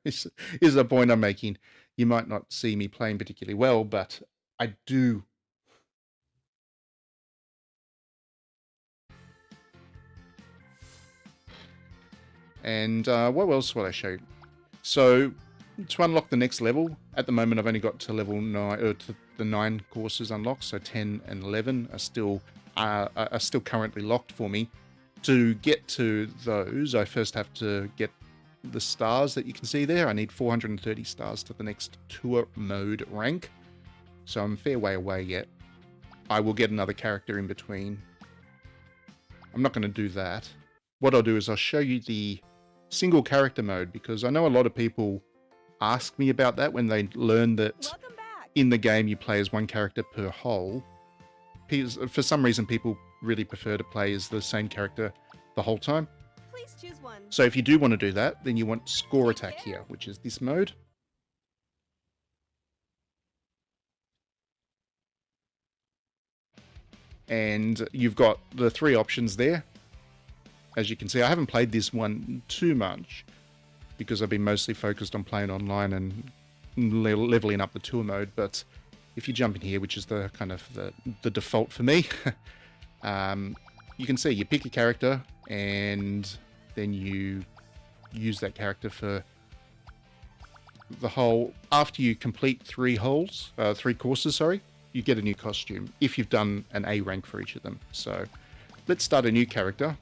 This is the point I'm making. You might not see me playing particularly well, but I do. And what else will I show you? So, to unlock the next level, at the moment I've only got to level 9, or to the 9 courses unlocked, so 10 and 11 are still currently locked for me. To get to those, I first have to get the stars that you can see there. I need 430 stars to the next tour mode rank, so I'm a fair way away yet. I will get another character in between. I'm not going to do that. What I'll do is I'll show you the single character mode, because I know a lot of people ask me about that when they learn that in the game you play as 1 character per hole. For some reason, people really prefer to play as the same character the whole time. Please choose one. So if you do want to do that, then you want score attack here, which is this mode. And you've got the 3 options there. As you can see, I haven't played this one too much because I've been mostly focused on playing online and leveling up the tour mode. But if you jump in here, which is the kind of the default for me, you can see you pick a character and then you use that character for the whole. After you complete 3 courses, sorry, you get a new costume if you've done an A rank for each of them. So let's start a new character.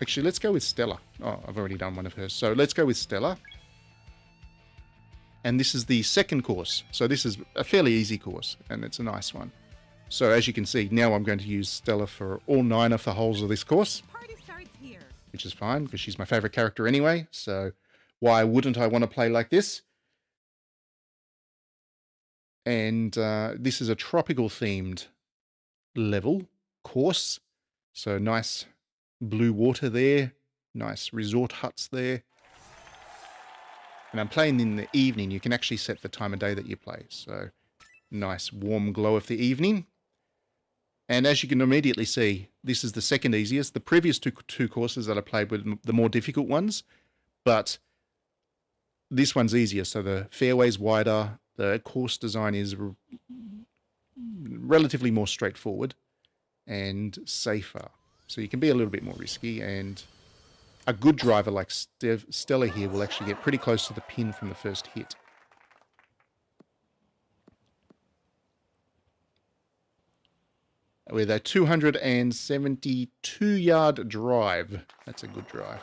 Actually, let's go with Stella. Oh, I've already done one of hers. So let's go with Stella. And this is the second course. So this is a fairly easy course, and it's a nice one. So as you can see, now I'm going to use Stella for all 9 of the holes of this course. Party starts here. Which is fine, because she's my favorite character anyway. So why wouldn't I want to play like this? And this is a tropical themed level course. So nice blue water there. Nice resort huts there. And I'm playing in the evening. You can actually set the time of day that you play. So nice warm glow of the evening. And as you can immediately see, this is the second easiest. The previous two courses that I played were the more difficult ones. But this one's easier. So the fairway's wider. The course design is relatively more straightforward and safer. So you can be a little bit more risky, and a good driver like Stella here will actually get pretty close to the pin from the first hit. With a 272-yard drive. That's a good drive.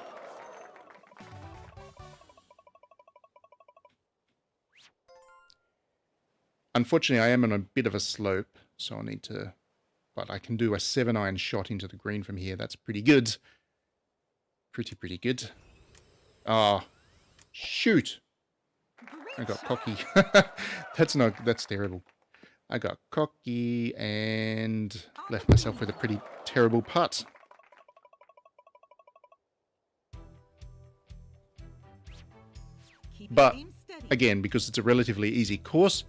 Unfortunately, I am on a bit of a slope, so I'll need to... But I can do a 7-iron shot into the green from here. That's pretty good. Pretty good. Ah, shoot! I got cocky. That's terrible. I got cocky and left myself with a pretty terrible putt. But again, because it's a relatively easy course,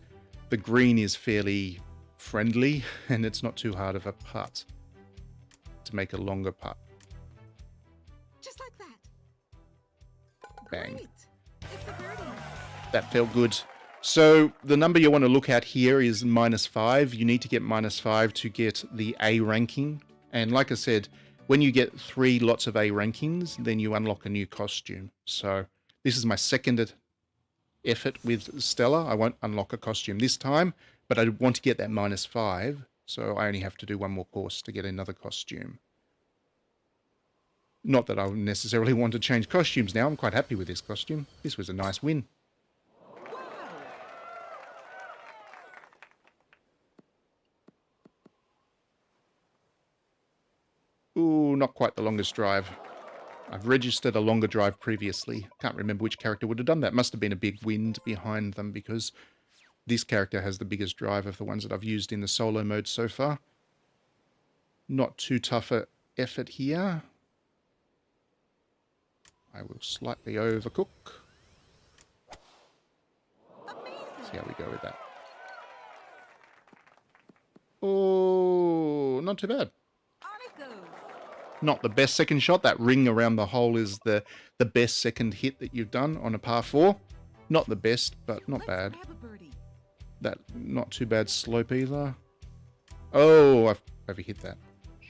the green is fairly friendly and it's not too hard of a putt to make a longer putt. Just like that. Bang. Great. It's a birdie. That felt good. So the number you want to look at here is -5. You need to get -5 to get the A ranking. And like I said, when you get 3 lots of A rankings, then you unlock a new costume. So this is my second effort with Stella. I won't unlock a costume this time, but I want to get that -5. So I only have to do 1 more course to get another costume. Not that I would necessarily want to change costumes now. I'm quite happy with this costume. This was a nice win. Ooh, not quite the longest drive. I've registered a longer drive previously. Can't remember which character would have done that. Must have been a big wind behind them because this character has the biggest drive of the ones that I've used in the solo mode so far. Not too tough an effort here. I will slightly overcook. Amazing. See how we go with that. Oh, not too bad. On it goes. Not the best second shot. That ring around the hole is the best second hit that you've done on a par 4. Not the best, but not bad. Let's grab a birdie. That not too bad slope either. Oh, I've overhit that.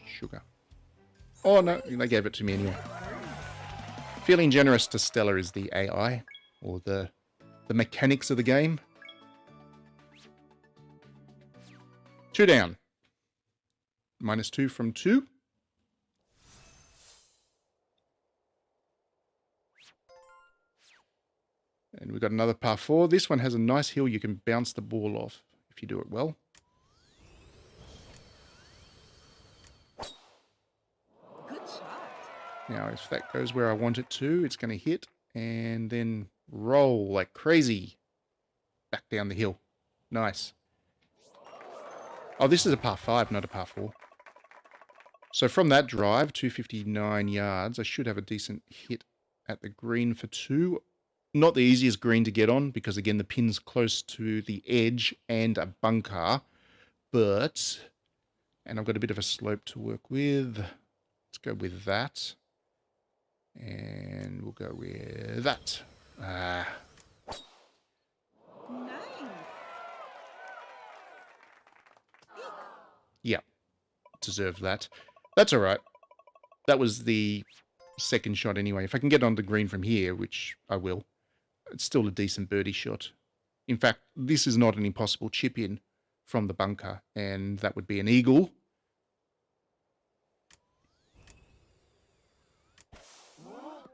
Sugar. Oh no, they gave it to me anyway. Feeling generous to Stella is the AI, or the mechanics of the game. 2 down. -2 from 2. And we've got another par 4. This one has a nice hill you can bounce the ball off if you do it well. Good shot. Now, if that goes where I want it to, it's going to hit and then roll like crazy back down the hill. Nice. Oh, this is a par 5, not a par 4. So from that drive, 259 yards, I should have a decent hit at the green for 2. Not the easiest green to get on because, again, the pin's close to the edge and a bunker. But And I've got a bit of a slope to work with. Let's go with that. And we'll go with that. Nice. Yeah, deserved that. That's all right. That was the second shot anyway. If I can get on the green from here, which I will, it's still a decent birdie shot. In fact, this is not an impossible chip in from the bunker, and that would be an eagle.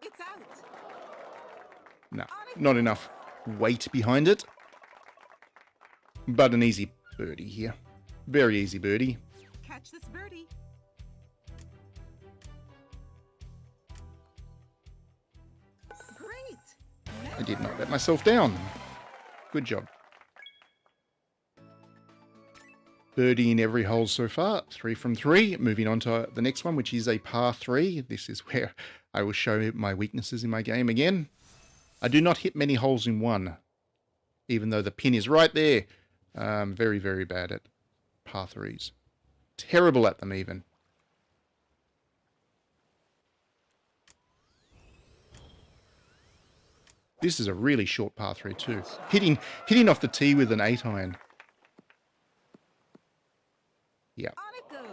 It's out. No, not enough weight behind it. But an easy birdie here. Very easy birdie. Catch this birdie. Great. I did not let myself down. Good job. Birdie in every hole so far. 3 from 3. Moving on to the next one, which is a par 3. This is where I will show my weaknesses in my game again. I do not hit many holes in one, even though the pin is right there. Very, very bad at par 3s. Terrible at them even. This is a really short par 3 too. Hitting off the tee with an 8 iron. Yeah. On it goes.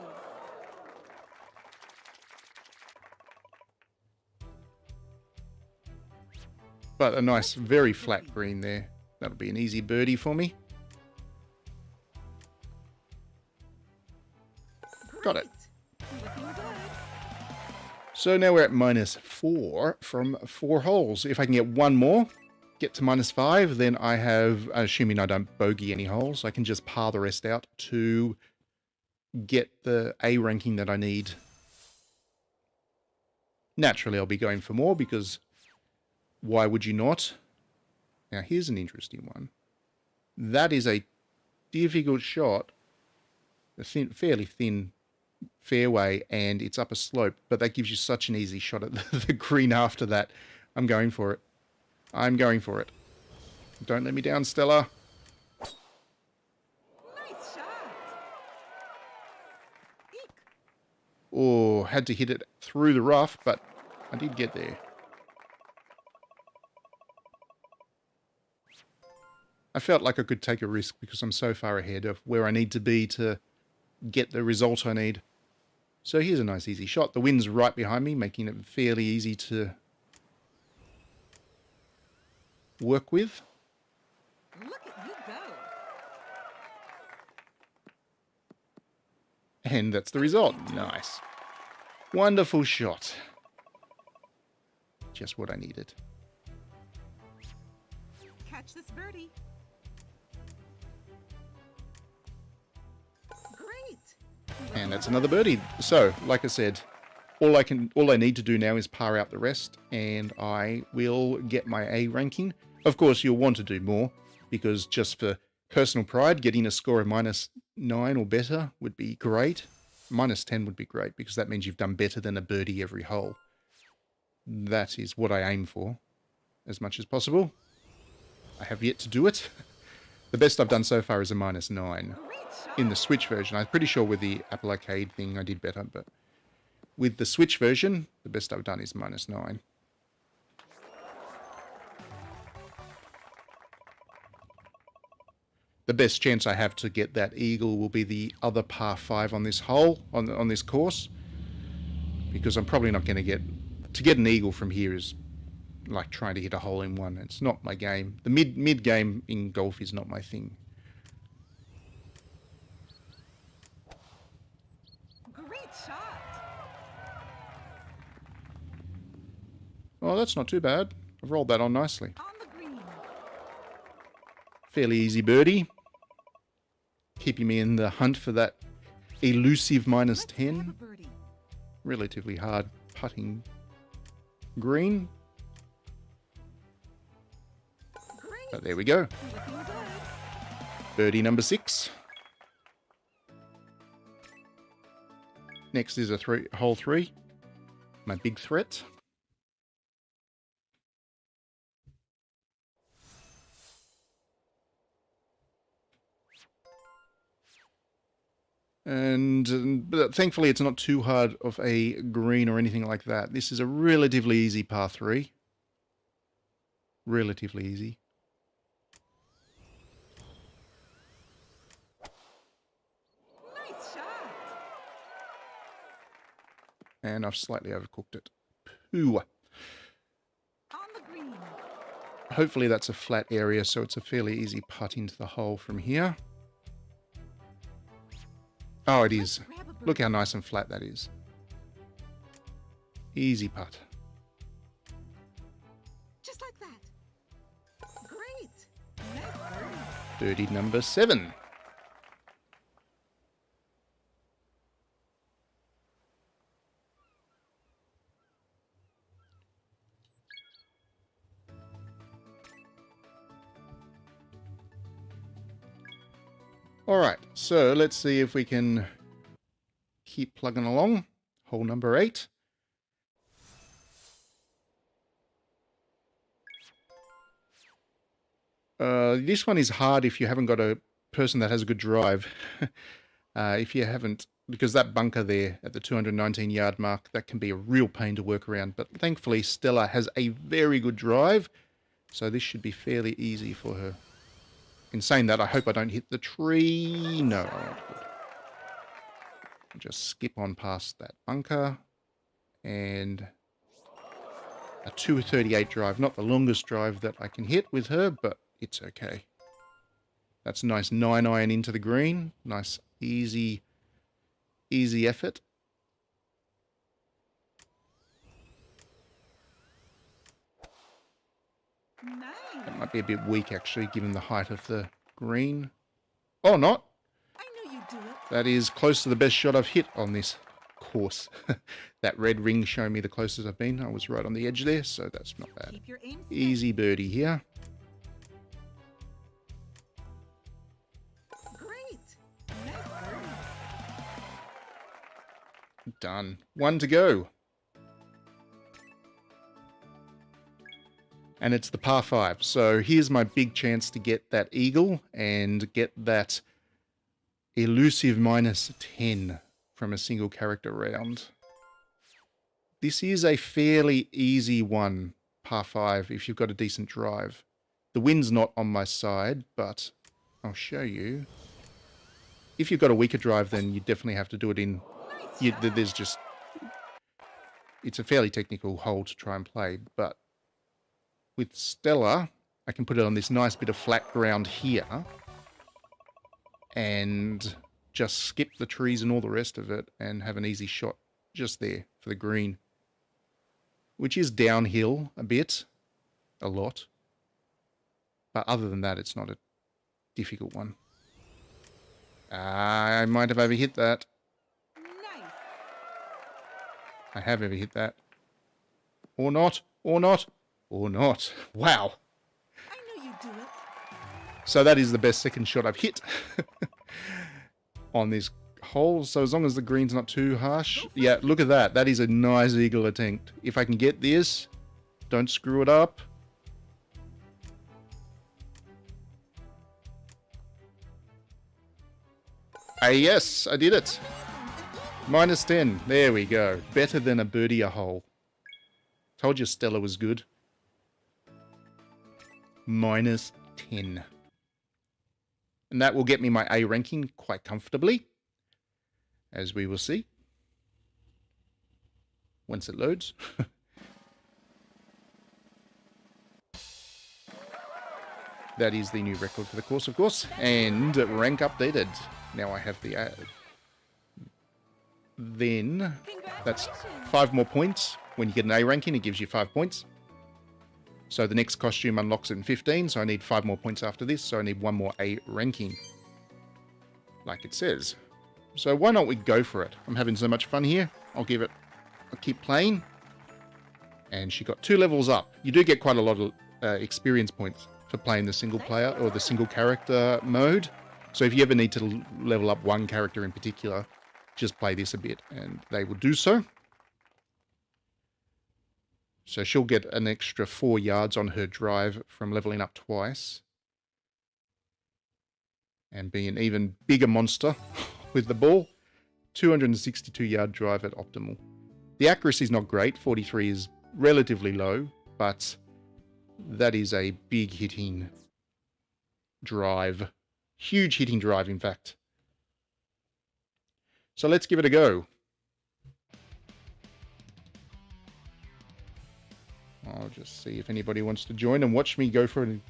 But a nice, very flat green there. That'll be an easy birdie for me. Got it. Looking good. So now we're at -4 from 4 holes. If I can get one more, get to -5, then I have, assuming I don't bogey any holes, I can just par the rest out to get the A ranking that I need. Naturally, I'll be going for more because why would you not? Now, here's an interesting one. That is a difficult shot. A fairly thin fairway, and it's up a slope, but that gives you such an easy shot at the green after that. I'm going for it. I'm going for it. Don't let me down, Stella. Nice shot. Eek. Oh, had to hit it through the rough, but I did get there. I felt like I could take a risk because I'm so far ahead of where I need to be to get the result I need. So here's a nice easy shot. The wind's right behind me, making it fairly easy to work with. Look at you go. And that's the result. Nice. Wonderful shot. Just what I needed. Catch this birdie. Great. And that's another birdie. So, like I said, all I need to do now is par out the rest, and I will get my A ranking. Of course, you'll want to do more, because just for personal pride, getting a score of -9 or better would be great. -10 would be great, because that means you've done better than a birdie every hole. That is what I aim for, as much as possible. I have yet to do it. The best I've done so far is a -9. Great shot. In the Switch version. I'm pretty sure with the Apple Arcade thing I did better, but with the Switch version, the best I've done is -9. The best chance I have to get that eagle will be the other par 5 on this hole, on this course, because I'm probably not going to get an eagle from here is like trying to hit a hole in one. It's not my game. The mid game in golf is not my thing. Great shot. Oh, that's not too bad. I've rolled that on nicely. On the green. Fairly easy birdie. Keeping me in the hunt for that elusive Let's have a -10. birdie. Relatively hard putting green. Great. But there we go. Looking good. Birdie number 6. Next is a hole 3. My big threat. And but thankfully it's not too hard of a green or anything like that. This is a relatively easy par 3. Relatively easy. Nice shot. And I've slightly overcooked it. Pooh. On the green. Hopefully that's a flat area, so it's a fairly easy putt into the hole from here. Oh, it is. Grab a birdie. Look how nice and flat that is. Easy putt. Just like that. Great. Nice birdie. Birdie number 7. Alright, so let's see if we can keep plugging along. Hole number 8. This one is hard if you haven't got a person that has a good drive. If you haven't, because that bunker there at the 219 yard mark, that can be a real pain to work around. But thankfully Stella has a very good drive, so this should be fairly easy for her. In saying that, I hope I don't hit the tree. No, I won't. Good. I'll just skip on past that bunker. And a 238 drive. Not the longest drive that I can hit with her, but it's okay. That's a nice 9-iron into the green. Nice, easy effort. Nice. That might be a bit weak, actually, given the height of the green. Oh, not. I knew you'd do it. That is close to the best shot I've hit on this course. That red ring showing me the closest I've been. I was right on the edge there, so that's not bad. Keep your aim steady. Easy birdie here. Great. Nice birdie. Done. 1 to go. And it's the par 5. So here's my big chance to get that eagle and get that elusive -10 from a single character round. This is a fairly easy one, par 5, if you've got a decent drive. The wind's not on my side, but I'll show you. If you've got a weaker drive, then you definitely have to do it in... there's just... It's a fairly technical hole to try and play, but with Stella, I can put it on this nice bit of flat ground here and just skip the trees and all the rest of it and have an easy shot just there for the green, which is downhill a bit, a lot. But other than that, it's not a difficult one. I might have overhit that. Nice. I have overhit that. Or not, or not. Or not. Wow. I knew you'd do it. So that is the best second shot I've hit on this hole. So as long as the green's not too harsh. Yeah, look at that. That is a nice eagle attempt. If I can get this, don't screw it up. Yes, I did it. -10. There we go. Better than a birdie a hole. Told you Stella was good. -10. And that will get me my A ranking quite comfortably, as we will see once it loads. That is the new record for the course, of course, and rank updated. Now I have the then that's 5 more points. When you get an A ranking, it gives you 5 points. So the next costume unlocks it in 15, so I need 5 more points after this, so I need 1 more A ranking, like it says. So why not we go for it? I'm having so much fun here. I'll keep playing. And she got 2 levels up. You do get quite a lot of experience points for playing the single player or the single character mode. So if you ever need to level up one character in particular, just play this a bit and they will do so. So she'll get an extra 4 yards on her drive from leveling up twice. And be an even bigger monster with the ball. 262-yard drive at optimal. The accuracy is not great. 43 is relatively low, but that is a big hitting drive. Huge hitting drive, in fact. So let's give it a go. I'll just see if anybody wants to join and watch me go for it.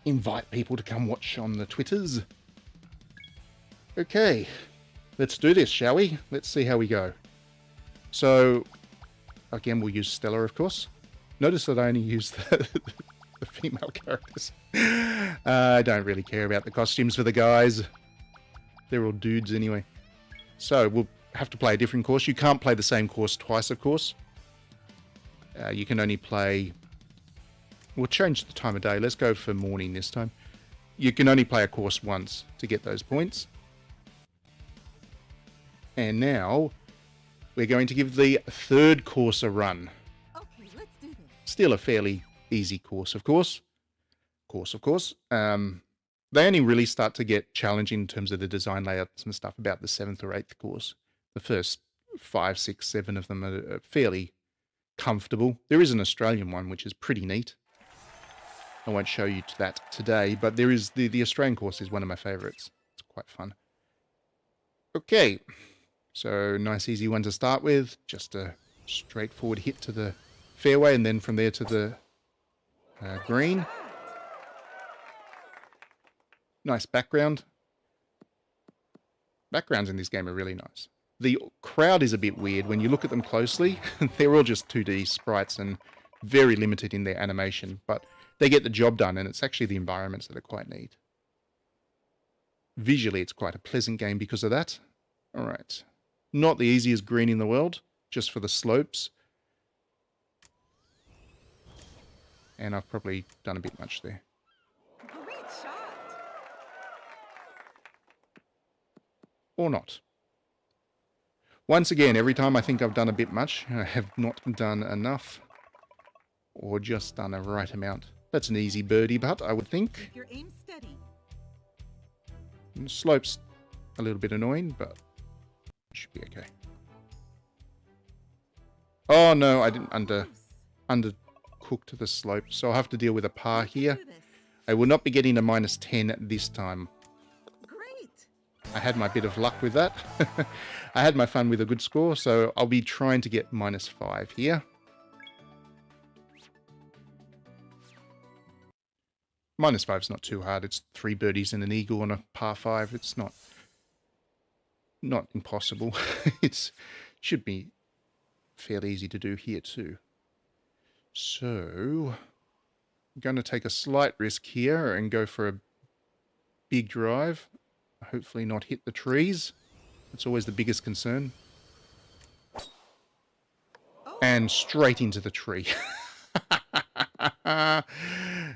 Invite people to come watch on the Twitters. Okay, let's do this, shall we? Let's see how we go. So, again, we'll use Stella, of course. Notice that I only use the female characters. I don't really care about the costumes for the guys. They're all dudes anyway. So, we'll have to play a different course. You can't play the same course twice, of course. You can only play... We'll change the time of day. Let's go for morning this time. You can only play a course once to get those points. And now, we're going to give the third course a run. Okay, let's do this. Still a fairly easy course, of course. They only really start to get challenging in terms of the design layouts and stuff about the 7th or 8th course. The first 5, 6, 7 of them are fairly comfortable. There is an Australian one, which is pretty neat. I won't show you that today, but there is the Australian course is one of my favorites. It's quite fun. Okay, so nice easy one to start with. Just a straightforward hit to the fairway and then from there to the green. Nice background. Backgrounds in this game are really nice. The crowd is a bit weird when you look at them closely. They're all just 2D sprites and very limited in their animation, but they get the job done, and it's actually the environments that are quite neat. Visually, it's quite a pleasant game because of that. All right. Not the easiest green in the world, just for the slopes. And I've probably done a bit much there. Great shot. Or not. Once again, every time I think I've done a bit much, I have not done enough. Or just done a right amount. That's an easy birdie putt, I would think. Keep your aim steady. And the slope's a little bit annoying, but it should be okay. Oh no, I didn't undercook to the slope, so I'll have to deal with a par here. Do this. I will not be getting a -10 this time. Great. I had my bit of luck with that. I had my fun with a good score, so I'll be trying to get -5 here. -5's not too hard. It's 3 birdies and an eagle on a par 5. It's not impossible. It should be fairly easy to do here too. So I'm going to take a slight risk here and go for a big drive. Hopefully not hit the trees. That's always the biggest concern. And straight into the tree.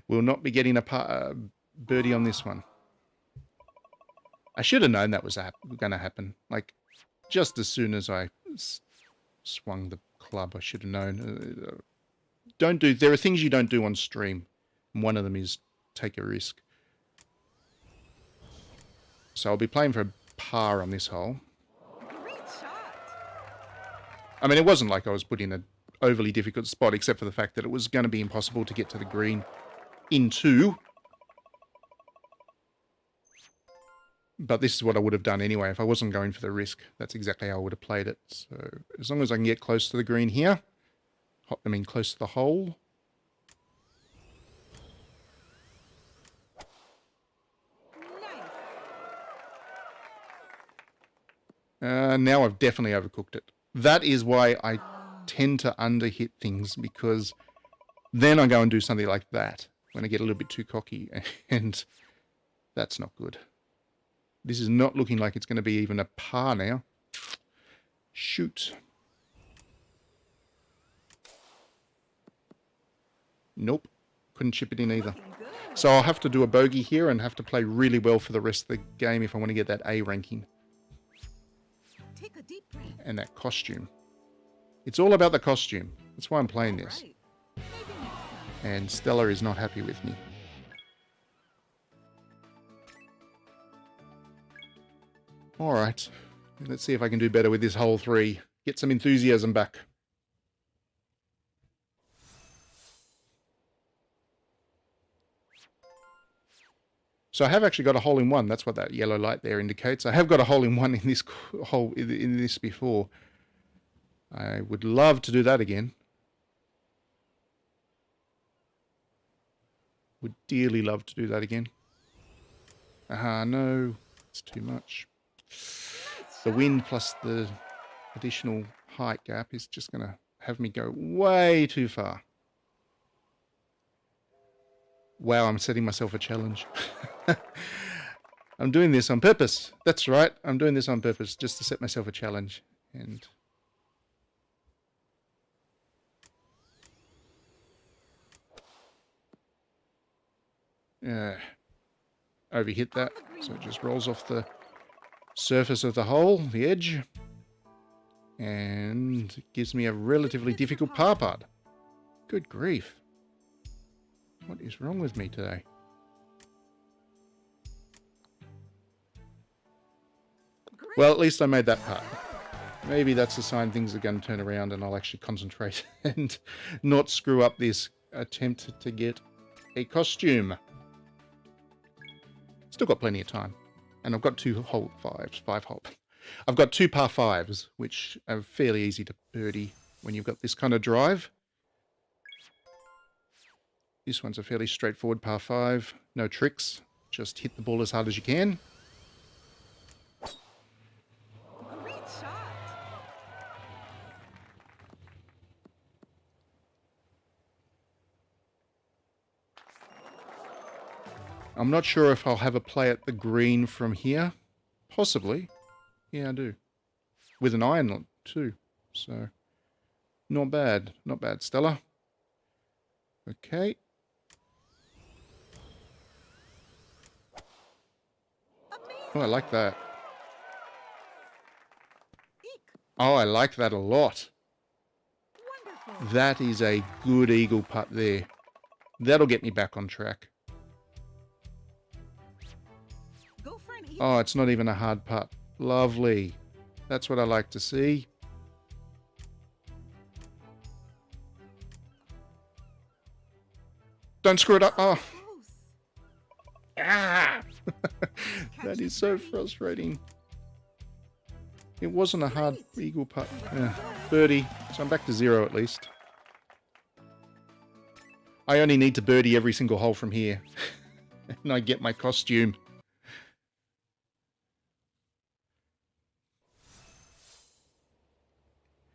Will not be getting a birdie on this one. I should have known that was going to happen. Like, just as soon as I swung the club, I should have known. There are things you don't do on stream. And one of them is take a risk. So I'll be playing for a par on this hole. Great shot. I mean, it wasn't like I was put in an overly difficult spot, except for the fact that it was going to be impossible to get to the green into. But this is what I would have done anyway if I wasn't going for the risk. That's exactly how I would have played it. So as long as I can get close to the green here, close to the hole. Nice. Now I've definitely overcooked it. That is why I tend to underhit things, because then I go and do something like that when I get a little bit too cocky, and that's not good. This is not looking like it's going to be even a par now. Shoot. Nope. Couldn't chip it in either. Looking good. So I'll have to do a bogey here and have to play really well for the rest of the game if I want to get that A ranking. Take a deep breath. And that costume. It's all about the costume. That's why I'm playing this. Right. Maybe next time. And Stella is not happy with me. Alright. Let's see if I can do better with this hole 3. Get some enthusiasm back. So I have actually got a hole in one. That's what that yellow light there indicates. I have got a hole in one in this hole in this before. I would love to do that again. Would dearly love to do that again. No, it's too much. The wind plus the additional height gap is just going to have me go way too far. Wow, I'm setting myself a challenge. I'm doing this on purpose. That's right. I'm doing this on purpose just to set myself a challenge. And overhit that. So it just rolls off the surface of the hole, the edge. And it gives me a relatively difficult par putt. Good grief. What is wrong with me today? Well, at least I made that putt. Maybe that's a sign things are going to turn around and I'll actually concentrate and not screw up this attempt to get a costume. Still got plenty of time. And I've got 2 hole 5s, 5 hole. I've got 2 par 5s, which are fairly easy to birdie when you've got this kind of drive. This one's a fairly straightforward par 5. No tricks. Just hit the ball as hard as you can. Great shot. I'm not sure if I'll have a play at the green from here. Possibly. Yeah, I do. With an iron too. So, not bad. Not bad, Stella. Okay. Oh, I like that. Eek. Oh, I like that a lot. Wonderful. That is a good eagle putt there. That'll get me back on track. Go for an eagle. Oh, it's not even a hard putt. Lovely. That's what I like to see. Don't screw it up. Oh. Close. Ah! That is so frustrating. It wasn't a hard eagle putt. Birdie. So I'm back to 0 at least. I only need to birdie every single hole from here. And I get my costume.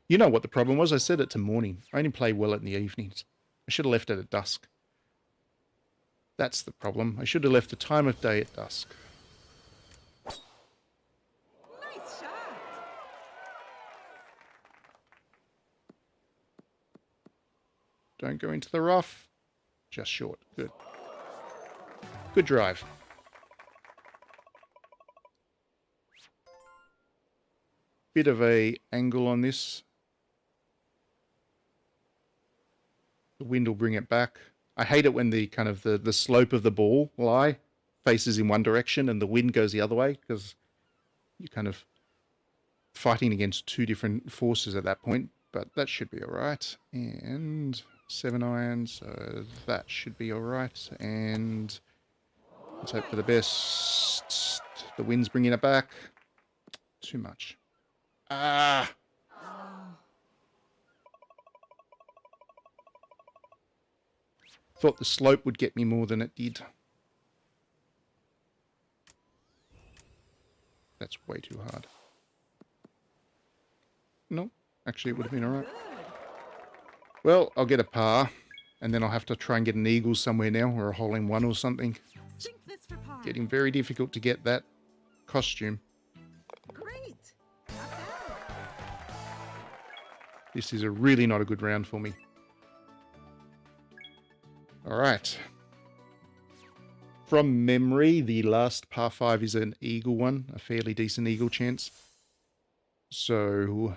You know what the problem was? I set it to morning. I only play well in the evenings. I should have left it at dusk. That's the problem. I should have left the time of day at dusk. Nice shot. Don't go into the rough. Just short. Good. Good drive. Bit of a angle on this. The wind will bring it back. I hate it when the kind of the slope of the ball lie faces in one direction and the wind goes the other way, because you're kind of fighting against 2 different forces at that point. But that should be all right. And 7 iron, so that should be all right. And let's hope for the best. The wind's bringing it back. Too much. Ah! Thought the slope would get me more than it did. That's way too hard. No, actually it would have been alright. Well, I'll get a par, and then I'll have to try and get an eagle somewhere now, or a hole in one or something. Sink this for par. Getting very difficult to get that costume. Great. Not bad. This is a really not a good round for me. Alright. From memory, the last par 5 is an eagle one, a fairly decent eagle chance. So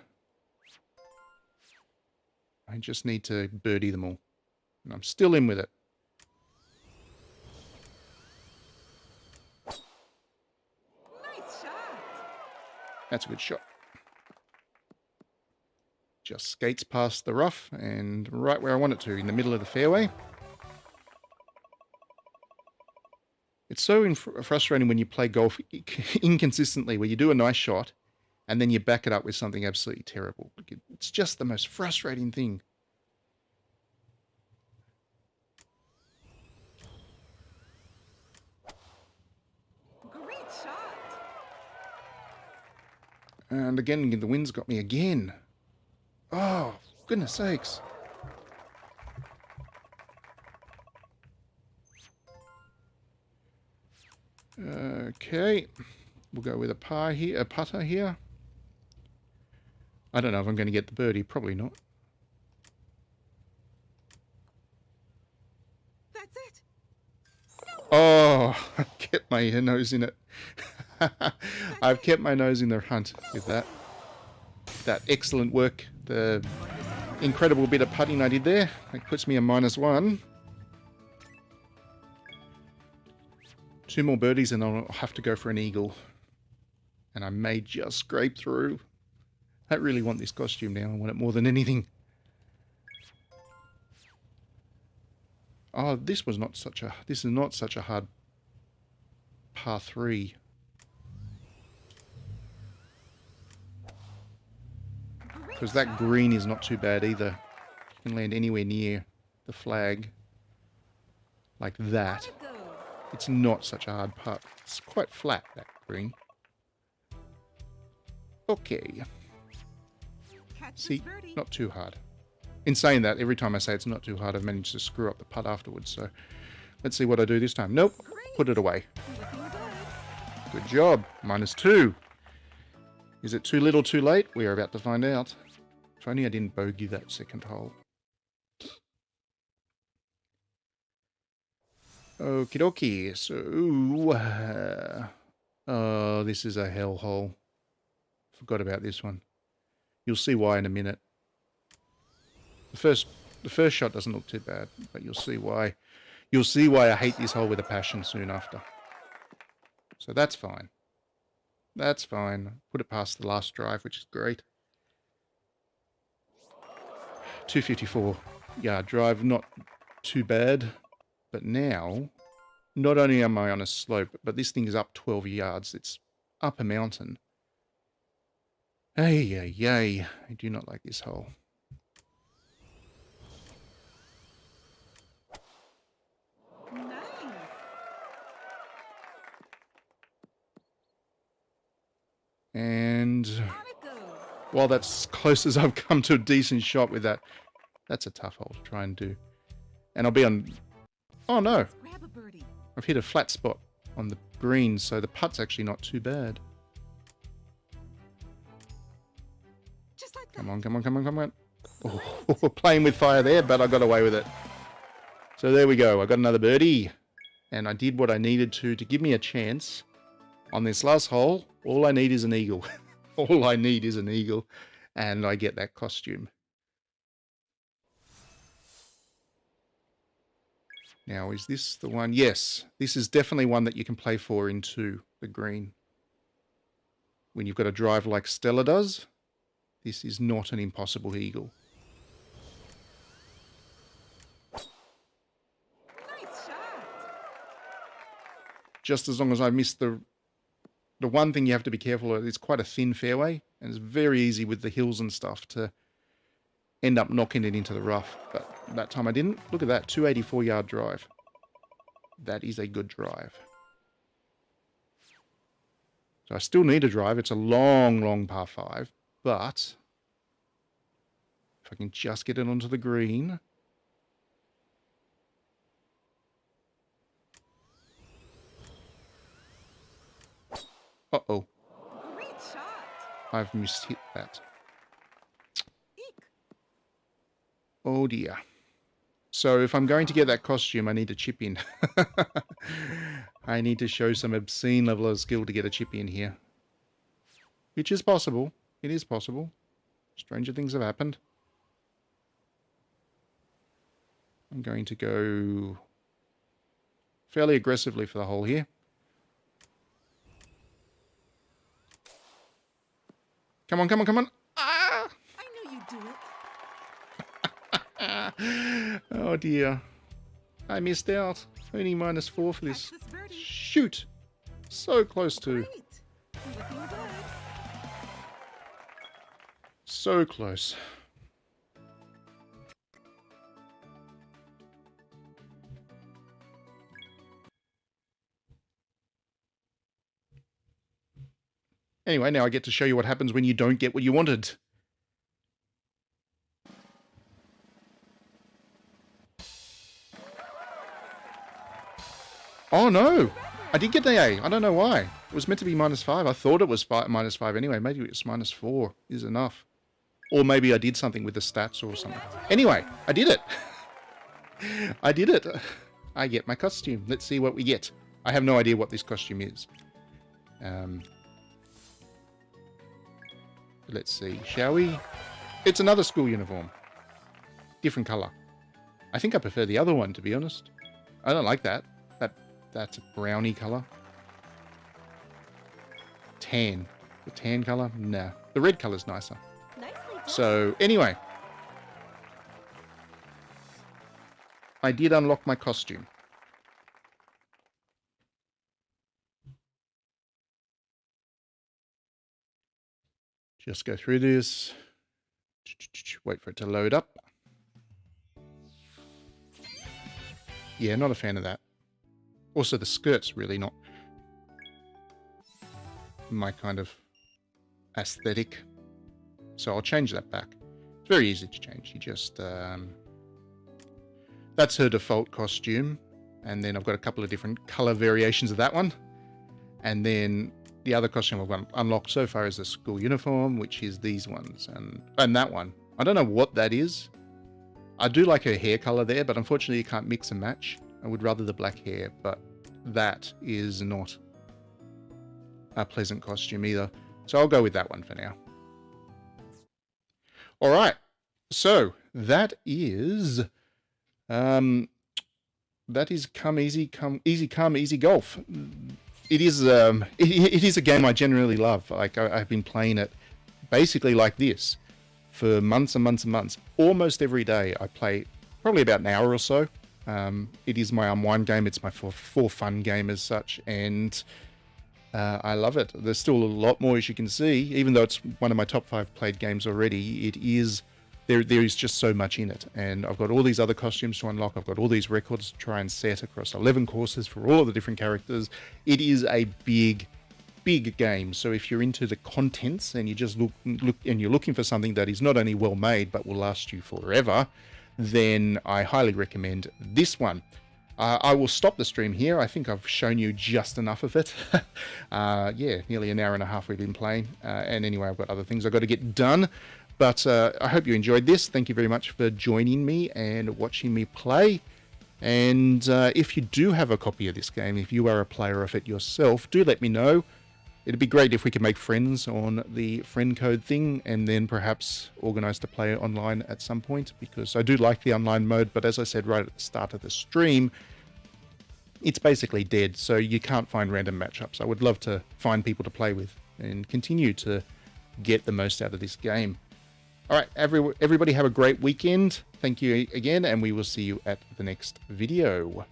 I just need to birdie them all. And I'm still in with it. Nice shot. That's a good shot. Just skates past the rough and right where I want it to, in the middle of the fairway. It's so frustrating when you play golf inconsistently, where you do a nice shot and then you back it up with something absolutely terrible. It's just the most frustrating thing. Great shot. And again, the wind's got me again. Oh, goodness sakes. Okay. We'll go with a par here, a putter here. I don't know if I'm going to get the birdie. Probably not. That's it. Oh, I kept my nose in it. I've kept my nose in the hunt with that. That excellent work. The incredible bit of putting I did there. It puts me a -1. 2 more birdies and I'll have to go for an eagle. And I may just scrape through. I really want this costume now. I want it more than anything. Oh, this is not such a hard par 3. Because that green is not too bad either. You can land anywhere near the flag. Like that. It's not such a hard putt. It's quite flat, that green. Okay. See, not too hard. In saying that, every time I say it's not too hard, I've managed to screw up the putt afterwards. So let's see what I do this time. Nope. Put it away. Good job. -2. Is it too little too late? We are about to find out. If only I didn't bogey that second hole. Okie dokie. So, oh, this is a hellhole. Forgot about this one. You'll see why in a minute. The first shot doesn't look too bad, but you'll see why. You'll see why I hate this hole with a passion soon after. So that's fine. That's fine. Put it past the last drive, which is great. 254 yard drive, not too bad. But now, not only am I on a slope, but this thing is up 12 yards. It's up a mountain. Ay, ay, ay. I do not like this hole. Nice. And On it goes. while that's as close as I've come to a decent shot with that, that's a tough hole to try and do. And I'll be on... Oh no, Grab a birdie. I've hit a flat spot on the green, so the putt's actually not too bad. Just like that. Come on, come on, come on, come on. Oh, playing with fire there, but I got away with it. So there we go. I got another birdie. And I did what I needed to give me a chance. On this last hole, all I need is an eagle. All I need is an eagle. And I get that costume. Now, is this the one? Yes. This is definitely one that you can play for into the green. When you've got a drive like Stella does, this is not an impossible eagle. Nice shot. Just as long as I miss the one thing you have to be careful of, it's quite a thin fairway, and it's very easy with the hills and stuff to end up knocking it into the rough. But that time I didn't. Look at that, 284 yard drive. That is a good drive. So I still need a drive. It's a long, long par 5, but if I can just get it onto the green. Uh-oh. Great shot. I've mishit that. Eek. Oh dear. So if I'm going to get that costume, I need to chip in. I need to show some obscene level of skill to get a chip in here. Which is possible. It is possible. Stranger things have happened. I'm going to go fairly aggressively for the hole here. Come on, come on, come on. Ah! I knew you'd do it. Oh dear. I missed out. Only -4 for this. Catch this birdie. Shoot. So close to. Great. Looking good. So close. Anyway, now I get to show you what happens when you don't get what you wanted. Oh no! I did get the A. I don't know why. It was meant to be -5. I thought it was -5 anyway. Maybe it's -4 is enough. Or maybe I did something with the stats or something. Anyway, I did it. I did it. I get my costume. Let's see what we get. I have no idea what this costume is. Let's see, shall we? It's another school uniform. Different colour. I think I prefer the other one, to be honest. I don't like that. That's a brownie colour. Tan. The tan colour? Nah. The red colour's nicer. Nicely done. So, anyway. I did unlock my costume. Just go through this. Wait for it to load up. Yeah, not a fan of that. Also, the skirt's really not my kind of aesthetic. So I'll change that back. It's very easy to change. You just... that's her default costume. And then I've got a couple of different colour variations of that one. And then the other costume I've got unlocked so far is the school uniform, which is these ones. And that one. I don't know what that is. I do like her hair colour there, but unfortunately you can't mix and match. I would rather the black hair, but that is not a pleasant costume either. So I'll go with that one for now. All right. So that is come easy golf. It is it is a game I generally love. Like I've been playing it basically like this for months and months and months. Almost every day I play probably about an hour or so. It is my unwind game. It's my for fun game as such, and I love it. There's still a lot more, as you can see, even though it's one of my top 5 played games already. It is there is just so much in it, and I've got all these other costumes to unlock. I've got all these records to try and set across 11 courses for all of the different characters. It is a big game. So if you're into the contents and you just look and you're looking for something that is not only well made but will last you forever, then I highly recommend this one. I will stop the stream here. I think I've shown you just enough of it. Yeah, nearly an hour and a half we've been playing. And anyway, I've got other things I've got to get done. But I hope you enjoyed this. Thank you very much for joining me and watching me play. And if you do have a copy of this game, if you are a player of it yourself, do let me know. It'd be great if we could make friends on the friend code thing and then perhaps organize to play online at some point, because I do like the online mode, but as I said right at the start of the stream, it's basically dead, so you can't find random matchups. I would love to find people to play with and continue to get the most out of this game. All right, everybody have a great weekend. Thank you again, and we will see you at the next video.